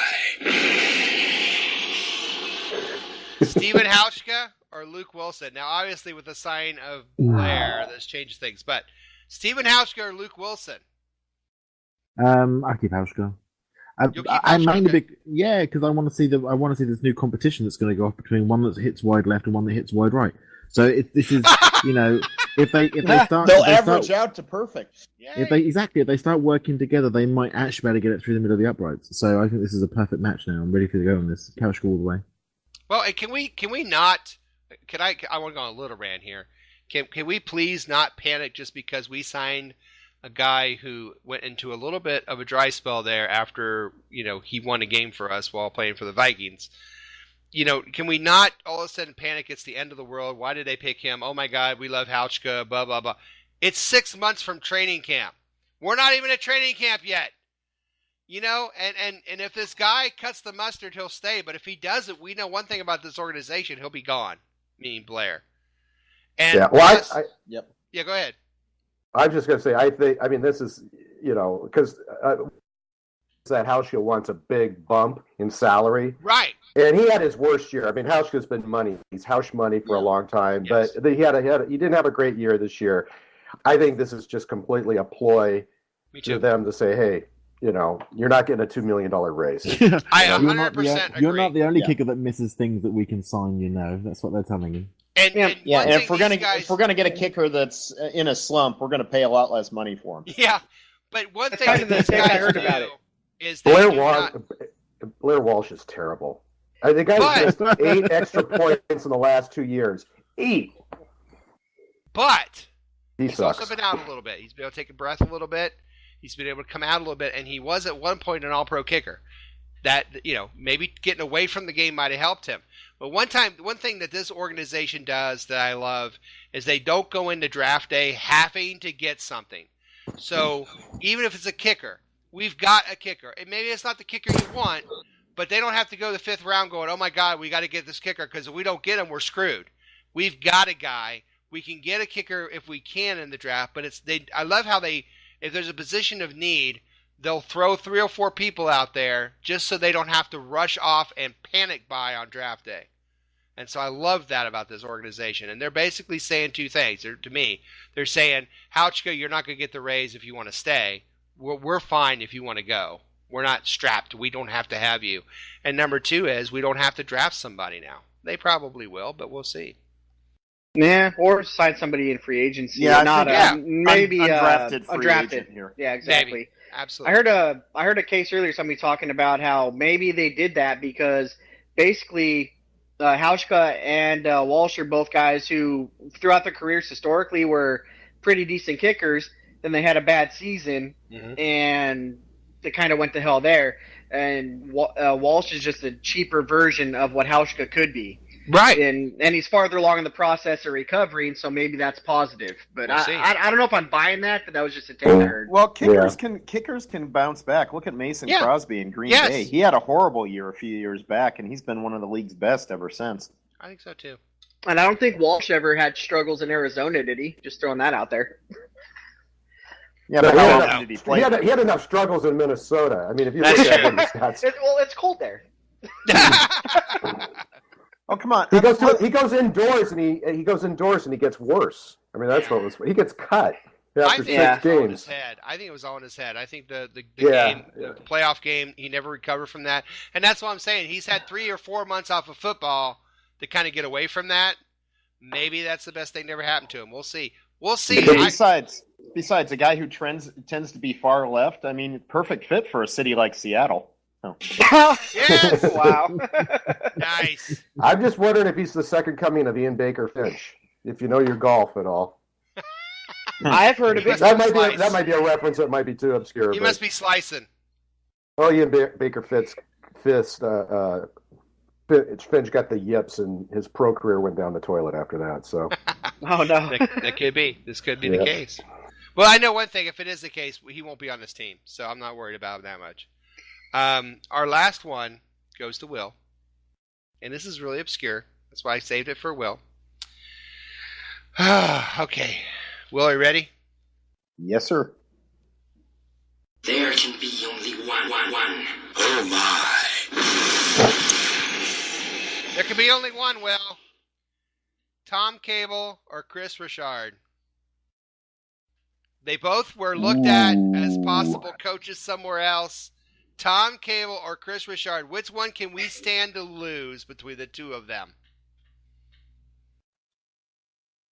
Steven Hauschka or Luke Wilson? Now, obviously, with the sign of Blair, this changes things. But Steven Hauschka or Luke Wilson? I keep Hauschka. I'm mainly big, because I want to see this new competition that's going to go off between one that hits wide left and one that hits wide right. So this is, if they start, they'll average out to perfect. If they start working together, they might actually be able to get it through the middle of the uprights. So I think this is a perfect match now. I'm ready to go on this. Hauschka all the way. Well, can we not? I want to go on a little rant here. Can we please not panic just because we signed a guy who went into a little bit of a dry spell there after, he won a game for us while playing for the Vikings. Can we not all of a sudden panic it's the end of the world? Why did they pick him? Oh my God, we love Hauschka, blah, blah, blah. It's 6 months from training camp. We're not even at training camp yet. And if this guy cuts the mustard, he'll stay. But if he doesn't, we know one thing about this organization, he'll be gone, meaning Blair. And yeah, go ahead. I'm just going to say, this is, because that Hauschka wants a big bump in salary. Right. And he had his worst year. Hauschka's been money. He's Hausch money for a long time. Yes. But he didn't have a great year this year. I think this is just completely a ploy to them to say, hey, you're not getting a $2 million raise. I 100% agree. You're not the only kicker that misses things that we can sign, That's what they're telling you. And if we're gonna get a kicker that's in a slump, we're gonna pay a lot less money for him. Yeah, but one thing that these guys do is Blair Walsh is terrible. The guy's missed 8 extra points in the last 2 years. 8. But he's also been out a little bit. He's been able to take a breath a little bit. He's been able to come out a little bit, and he was at one point an all-pro kicker. That, maybe getting away from the game might have helped him. But one thing that this organization does that I love is they don't go into draft day having to get something. So even if it's a kicker, we've got a kicker. And maybe it's not the kicker you want, but they don't have to go the 5th round going, oh my God, we got to get this kicker because if we don't get him, we're screwed. We've got a guy. We can get a kicker if we can in the draft, but I love how if there's a position of need, they'll throw 3 or 4 people out there just so they don't have to rush off and panic buy on draft day. And so I love that about this organization. And they're basically saying 2 things. To me, they're saying, Hauschka, you're not going to get the raise if you want to stay. We're fine if you want to go. We're not strapped. We don't have to have you. And number 2 is we don't have to draft somebody now. They probably will, but we'll see. Yeah, or sign somebody in free agency. Yeah, maybe undrafted free undrafted agent here. Yeah, exactly. Maybe. Absolutely. I heard a case earlier. Somebody talking about how maybe they did that because basically Hauschka and Walsh are both guys who, throughout their careers historically, were pretty decent kickers. Then they had a bad season, and they kind of went to hell there. And Walsh is just a cheaper version of what Hauschka could be. Right. And he's farther along in the process of recovering, so maybe that's positive. But I don't know if I'm buying that, but that was just a take I heard. Well, kickers can bounce back. Look at Mason Crosby in Green Bay. He had a horrible year a few years back, and he's been one of the league's best ever since. I think so, too. And I don't think Walsh ever had struggles in Arizona, did he? Just throwing that out there. Yeah, but how often did he play? He had enough struggles in Minnesota. If you look at his stats. It's cold there. Oh, come on! He goes indoors and he gets worse. That's what he gets cut. after think 6 it was all in games. his head. I think it was all in his head. I think the Yeah, game, the playoff game, he never recovered from that. And that's what I'm saying. He's had 3 or 4 months off of football to kind of get away from that. Maybe that's the best thing that ever happened to him. We'll see. We'll see. Besides, a guy who tends to be far left, I mean, perfect fit for a city like Seattle. Oh. Yes! Wow. Nice. I'm just wondering if he's the second coming of Ian Baker Finch, if you know your golf at all. I've heard of it. That might be a reference that might be too obscure. You must be slicing. Well, Ian Baker Finch got the yips, and his pro career went down the toilet after that. So, Oh no. That could be. This could be the case. Well, I know one thing. If it is the case, he won't be on this team, so I'm not worried about him that much. Our last one goes to Will, and this is really obscure. That's why I saved it for Will. Okay. Will, are you ready? Yes, sir. There can be only one. Oh my. There can be only one, Will. Tom Cable or Chris Richard. They both were looked at as possible coaches somewhere else. Tom Cable or Chris Richard. Which one can we stand to lose between the two of them?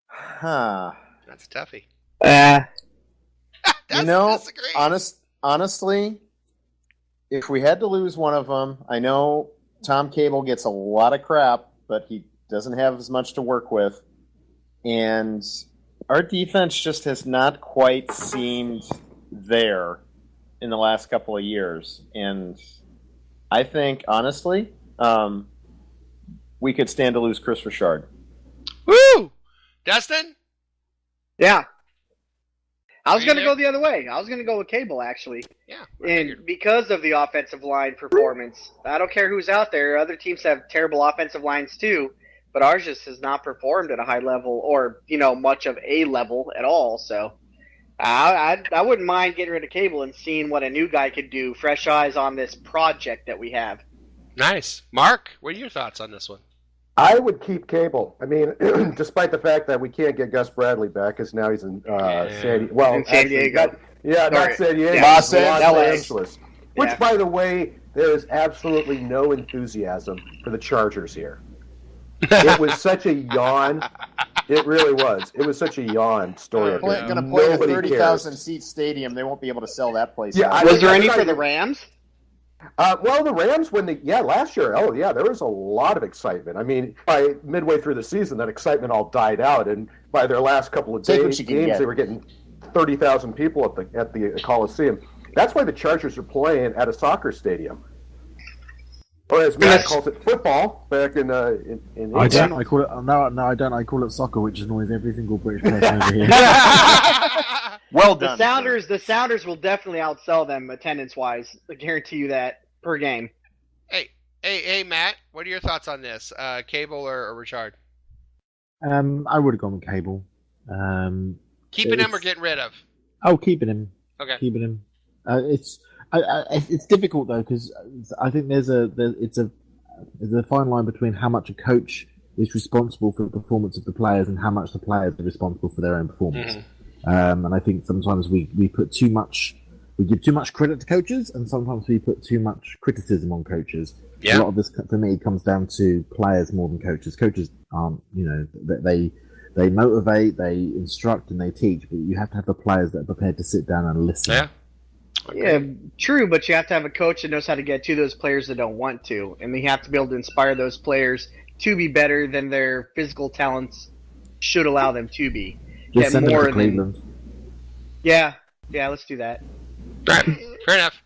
Huh. That's a toughie. Honestly, if we had to lose one of them, I know Tom Cable gets a lot of crap, but he doesn't have as much to work with. And our defense just has not quite seemed there in the last couple of years. And I think, honestly, we could stand to lose Chris Richard. Woo! Dustin? Yeah. I was going to go the other way. I was going to go with Cable, actually. Yeah. And because of the offensive line performance, I don't care who's out there. Other teams have terrible offensive lines too, but ours just has not performed at a high level or, much of a level at all. So I wouldn't mind getting rid of Cable and seeing what a new guy could do. Fresh eyes on this project that we have. Nice. Mark, what are your thoughts on this one? I would keep Cable. I mean, despite the fact that we can't get Gus Bradley back, because now he's in San Diego. Not San Diego. Los Angeles. Which, Yeah. by the way, there is absolutely no enthusiasm for the Chargers here. It was such a yawn. It really was. It was such a yawn story. Going to play a Nobody 30,000 seat stadium. They won't be able to sell that place. Yeah, out. Was there any for the Rams? Well, the Rams, last year, there was a lot of excitement. I mean, by midway through the season, that excitement all died out, and by their last couple of games, they were getting 30,000 people at the Coliseum. That's why the Chargers are playing at a soccer stadium, or as Matt calls it, football. Back in I don't. I call it no. I don't. I call it soccer, which annoys every single British person over here. Well done. The Sounders will definitely outsell them attendance-wise. I guarantee you that per game. Hey, Matt, what are your thoughts on this? Cable or Richard? I would have gone with Cable. Keeping him or getting rid of? Oh, keeping him. Okay. Keeping him. It's difficult though, because I think there's a fine line between how much a coach is responsible for the performance of the players and how much the players are responsible for their own performance. Mm-hmm. And I think sometimes we put too much, we give too much credit to coaches, and sometimes we put too much criticism on coaches. Yeah. A lot of this, for me, comes down to players more than coaches. Coaches aren't, they motivate, they instruct, and they teach, but you have to have the players that are prepared to sit down and listen. Yeah. Yeah, true, but you have to have a coach that knows how to get to those players that don't want to, and you have to be able to inspire those players to be better than their physical talents should allow them to be. Just send them to Cleveland. Yeah, let's do that. Right. Fair enough.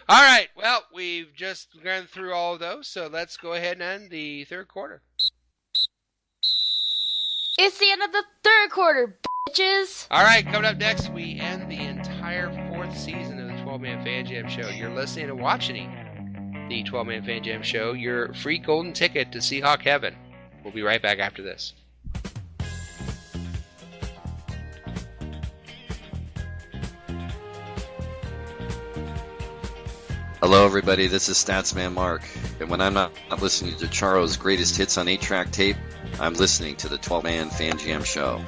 All right. Well, we've just gone through all of those, so let's go ahead and end the third quarter. It's the end of the third quarter, bitches. All right. Coming up next, we end the entire fourth season of the 12-Man Fan Jam Show. You're listening and watching the 12-Man Fan Jam Show, your free golden ticket to Seahawk Heaven. We'll be right back after this. Hello, everybody. This is Statsman Mark. And when I'm not listening to Charo's greatest hits on 8-track tape, I'm listening to the 12-Man Fan Jam Show.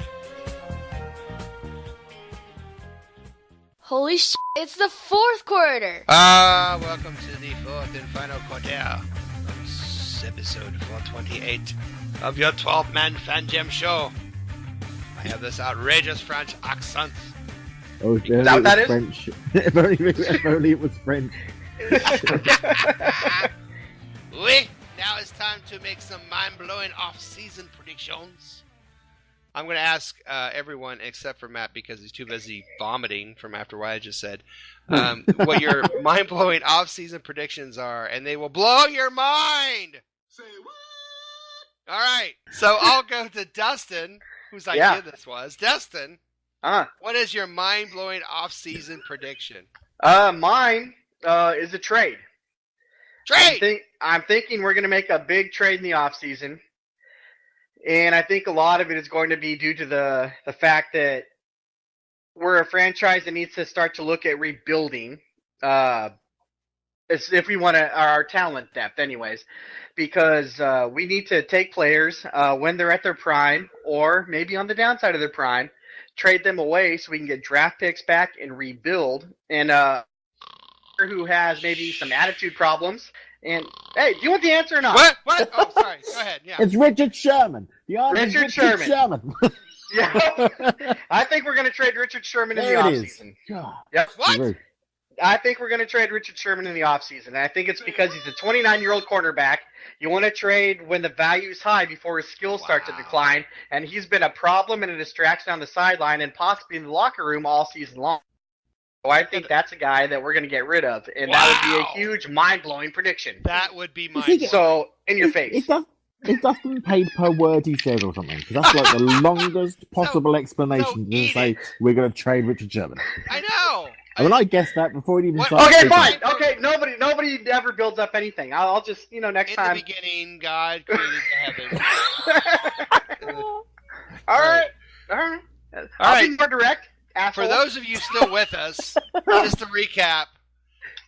Holy shit, it's the fourth quarter. Welcome to the fourth and final quarter of episode 428 of your 12-man Fan Jam show. I have this outrageous French accent. Oh, Is that what that is? French. if only it was French. Oui, now it's time to make some mind-blowing off-season predictions. I'm going to ask everyone except for Matt because he's too busy vomiting from after what I just said, what your mind-blowing off-season predictions are, and they will blow your mind! Say what? All right, so I'll go to Dustin, whose idea this was. Dustin, what is your mind-blowing off-season prediction? Mine is a trade. Trade! I'm thinking we're going to make a big trade in the offseason. And I think a lot of it is going to be due to the fact that we're a franchise that needs to start to look at rebuilding. If we want our talent depth anyways. Because we need to take players when they're at their prime or maybe on the downside of their prime, trade them away so we can get draft picks back and rebuild. And who has maybe some attitude problems. And hey, do you want the answer or not? What? Oh, sorry. Go ahead. Yeah. It's Richard Sherman. The answer is Richard Sherman. Yeah. I think we're going to trade Richard Sherman in the offseason. Yeah. What? I think we're going to trade Richard Sherman in the offseason. And I think it's because he's a 29-year-old cornerback. You want to trade when the value's high before his skills start to decline. And he's been a problem and a distraction on the sideline and possibly in the locker room all season long. So I think that's a guy that we're going to get rid of, and that would be a huge, mind-blowing prediction. That would be mind-blowing. So, in your face. Is Dustin paid per word he says or something? Because that's like the longest possible explanation to say we're going to trade Richard Sherman. I know! I mean, I guessed that before it even started. Okay, fine. Okay, nobody ever builds up anything. I'll just, next time. In the beginning, God created the heavens. All right. I'll be more direct. Asshole. For those of you still with us, just to recap,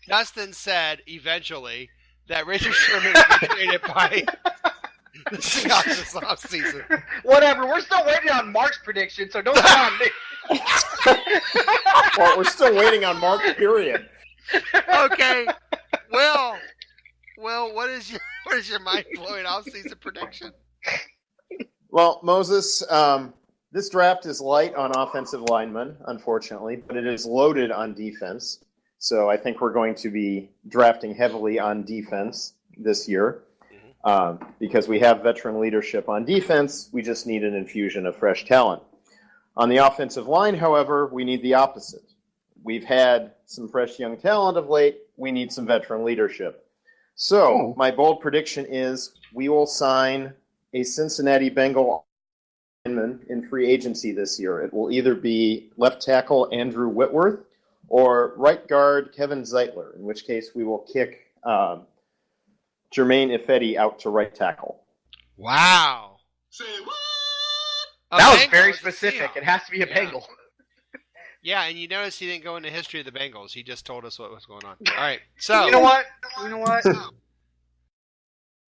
Dustin said eventually that Richard Sherman will be traded by the Seahawks this offseason. Whatever. We're still waiting on Mark's prediction, so don't count on me. Well, we're still waiting on Mark, period. Okay. Well, what is your mind-blowing offseason prediction? Well, Moses, this draft is light on offensive linemen, unfortunately, but it is loaded on defense. So I think we're going to be drafting heavily on defense this year because we have veteran leadership on defense. We just need an infusion of fresh talent. On the offensive line, however, we need the opposite. We've had some fresh young talent of late. We need some veteran leadership. So my bold prediction is we will sign a Cincinnati Bengal in free agency this year. It will either be left tackle Andrew Whitworth or right guard Kevin Zeitler, in which case we will kick Jermaine Ifedi out to right tackle. Wow. Say what? That was very specific. It has to be a Bengal. Yeah, and you notice he didn't go into history of the Bengals. He just told us what was going on. All right, so... You know what?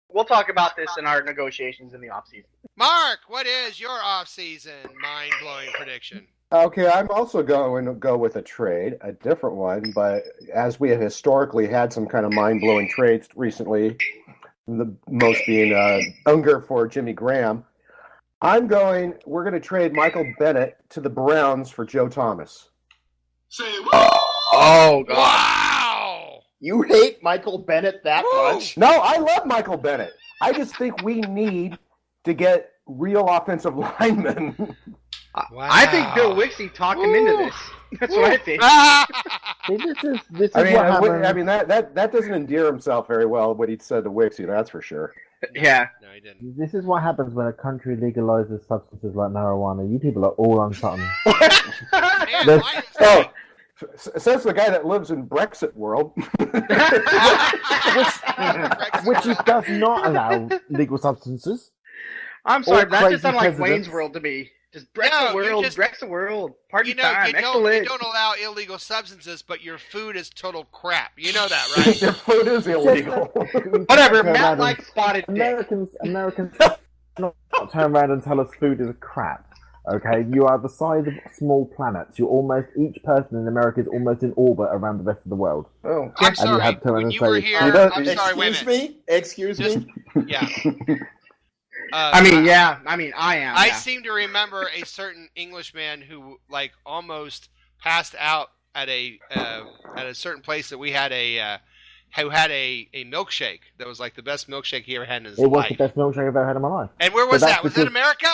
We'll talk about this in our negotiations in the offseason. Mark, what is your offseason mind-blowing prediction? Okay, I'm also going to go with a trade, a different one, but as we have historically had some kind of mind-blowing trades recently, the most being Unger for Jimmy Graham, we're going to trade Michael Bennett to the Browns for Joe Thomas. Say what? Oh, God. Wow! You hate Michael Bennett that much? No, I love Michael Bennett. I just think we need to get real offensive linemen. Wow. I think Bill Wixie talked him into this. That's what I think. This is what happened. I mean that doesn't endear himself very well what he said to Wixie, that's for sure. Yeah. No, he didn't. This is what happens when a country legalizes substances like marijuana. You people are all on something. Says the guy that lives in Brexit world. which does not allow legal substances. I'm sorry, that just sounds like Wayne's World to me. Just Brexit world, party time, you don't allow illegal substances, but your food is total crap. You know that, right? Your food is illegal. Whatever, Matt likes spotted dick. Americans not turn around and tell us food is crap. Okay, you are the size of small planets. Each person in America is almost in orbit around the rest of the world. Oh, I'm sorry. When you were here, I'm sorry. Wait a minute. Excuse me. Yeah. I am. I seem to remember a certain Englishman who like almost passed out at a certain place that we had who had a milkshake that was like the best milkshake he ever had in his life. It was the best milkshake I've ever had in my life. And where was that? Was it America?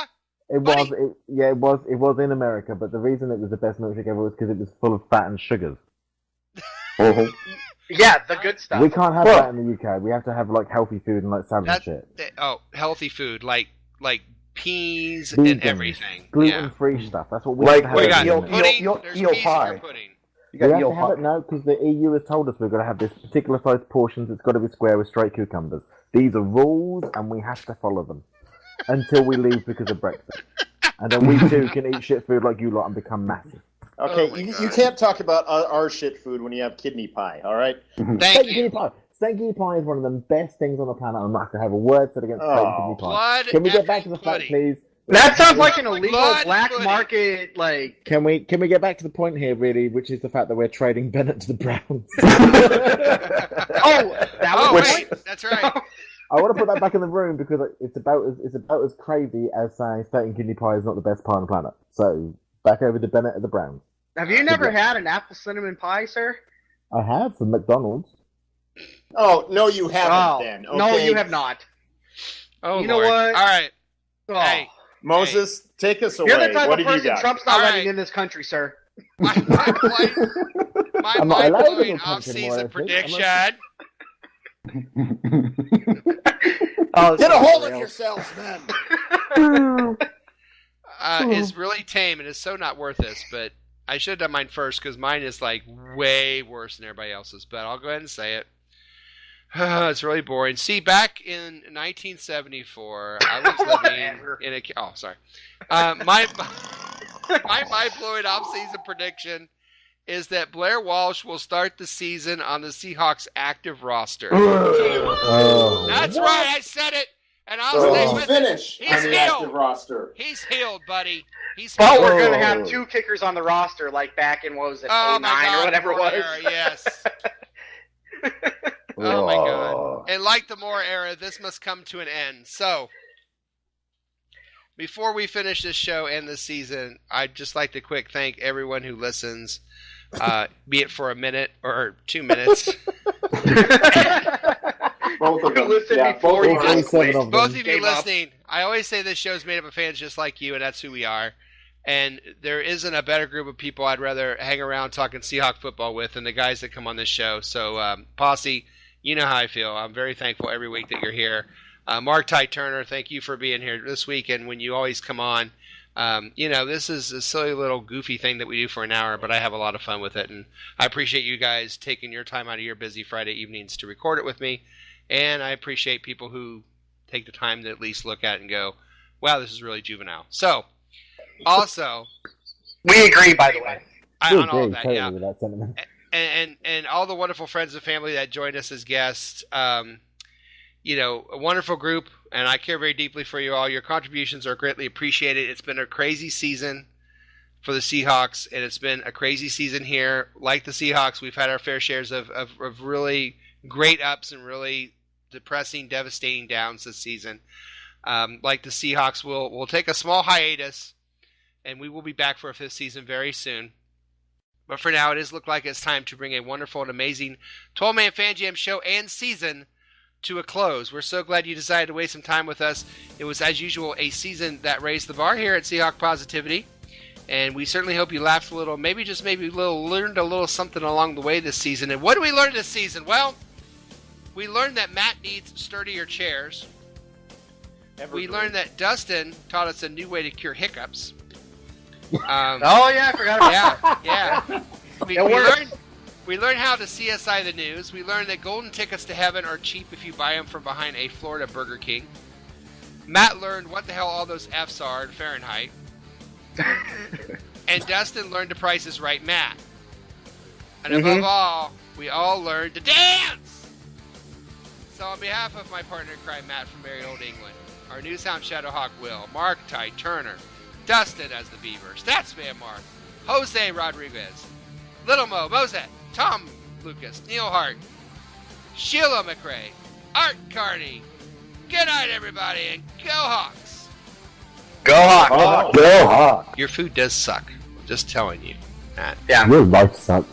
It was in America, but the reason it was the best milkshake ever was because it was full of fat and sugars. Yeah, the good stuff. We can't have that in the UK. We have to have like healthy food and like salad and shit. Healthy food like peas Vegans, and everything. Gluten-free stuff. That's what we Like have to have. eel pie. You got eel pie. No, because the EU has told us we've got to have this particular size portions. It's got to be square with straight cucumbers. These are rules, and we have to follow them until we leave because of Brexit. And then we too can eat shit food like you lot and become massive. Okay, you can't talk about our shit food when you have kidney pie, all right? Thank you. Steak kidney pie is one of the best things on the planet. I'm not going to have a word said against steak kidney pie. Can we get back to the fact, please? That sounds like an illegal black market, like... Can we get back to the point here, really, which is the fact that we're trading Bennett to the Browns? Wait, that's right. I want to put that back in the room because it's about as crazy as saying steak and kidney pie is not the best pie on the planet. So, back over to Bennett at the Browns. Have you never had an apple cinnamon pie, sir? I have from McDonald's. Oh, no, you haven't then. Okay? No, you have not. Oh, you know Lord. what? All right. Oh. Hey. Moses, take us away. You're the type what of have person you got? Trump's not letting in this country, sir. My mind-blowing off-season prediction. Get a hold of yourselves, man. Is really tame and is so not worth this, but I should have done mine first because mine is like way worse than everybody else's, but I'll go ahead and say it. It's really boring. See, back in 1974, I was living in a... Oh, sorry. My mind-blowing off-season prediction is that Blair Walsh will start the season on the Seahawks active roster. That's right, I said it, and I'll stay with finish it. He's on the healed. active roster. He's healed, buddy. He's But healed. we're going to have 2 kickers on the roster, like back in, what was it, 09 or whatever it was? Era, yes. Oh, my God. And like the Moore era, this must come to an end. So, before we finish this show and this season, I'd just like to quick thank everyone who listens, be it for a minute or 2 minutes. Both of them. Both of you listening. I always say this show is made up of fans just like you, and that's who we are. And there isn't a better group of people I'd rather hang around talking Seahawk football with than the guys that come on this show. So, Posse, you know how I feel. I'm very thankful every week that you're here. Mark Tye Turner, thank you for being here this week. And when you always come on, this is a silly little goofy thing that we do for an hour, but I have a lot of fun with it. And I appreciate you guys taking your time out of your busy Friday evenings to record it with me. And I appreciate people who take the time to at least look at it and go, wow, this is really juvenile. So, also, we agree, by the way. On all of that, yeah. And all the wonderful friends and family that joined us as guests. A wonderful group, and I care very deeply for you all. Your contributions are greatly appreciated. It's been a crazy season for the Seahawks, and it's been a crazy season here. Like the Seahawks, we've had our fair shares of really great ups and really depressing, devastating downs this season. Like the Seahawks, we'll take a small hiatus, and we will be back for a 5th season very soon. But for now, it does look like it's time to bring a wonderful and amazing 12-man Fan Jam show and season to a close. We're so glad you decided to waste some time with us. It was, as usual, a season that raised the bar here at Seahawk Positivity. And we certainly hope you laughed a little, maybe learned a little something along the way this season. And what did we learn this season? Well, we learned that Matt needs sturdier chairs. We learned that Dustin taught us a new way to cure hiccups. I forgot about that. Yeah. We learned how to CSI the news. We learned that golden tickets to heaven are cheap if you buy them from behind a Florida Burger King. Matt learned what the hell all those F's are in Fahrenheit. And Dustin learned the Price is Right Matt. And above all, we all learned to dance! So on behalf of my partner in crime, Matt from merry old England, our new sound Shadowhawk Will, Mark Tye Turner, Dustin as the Beaver, Statsman Mark, Jose Rodriguez, Little Mo, Mozet, Tom Lucas, Neil Hart, Sheila McRae, Art Carney. Good night, everybody, and go Hawks! Go Hawks! Oh, go Hawks! Your food does suck. I'm just telling you. Matt. Yeah. Your life sucks.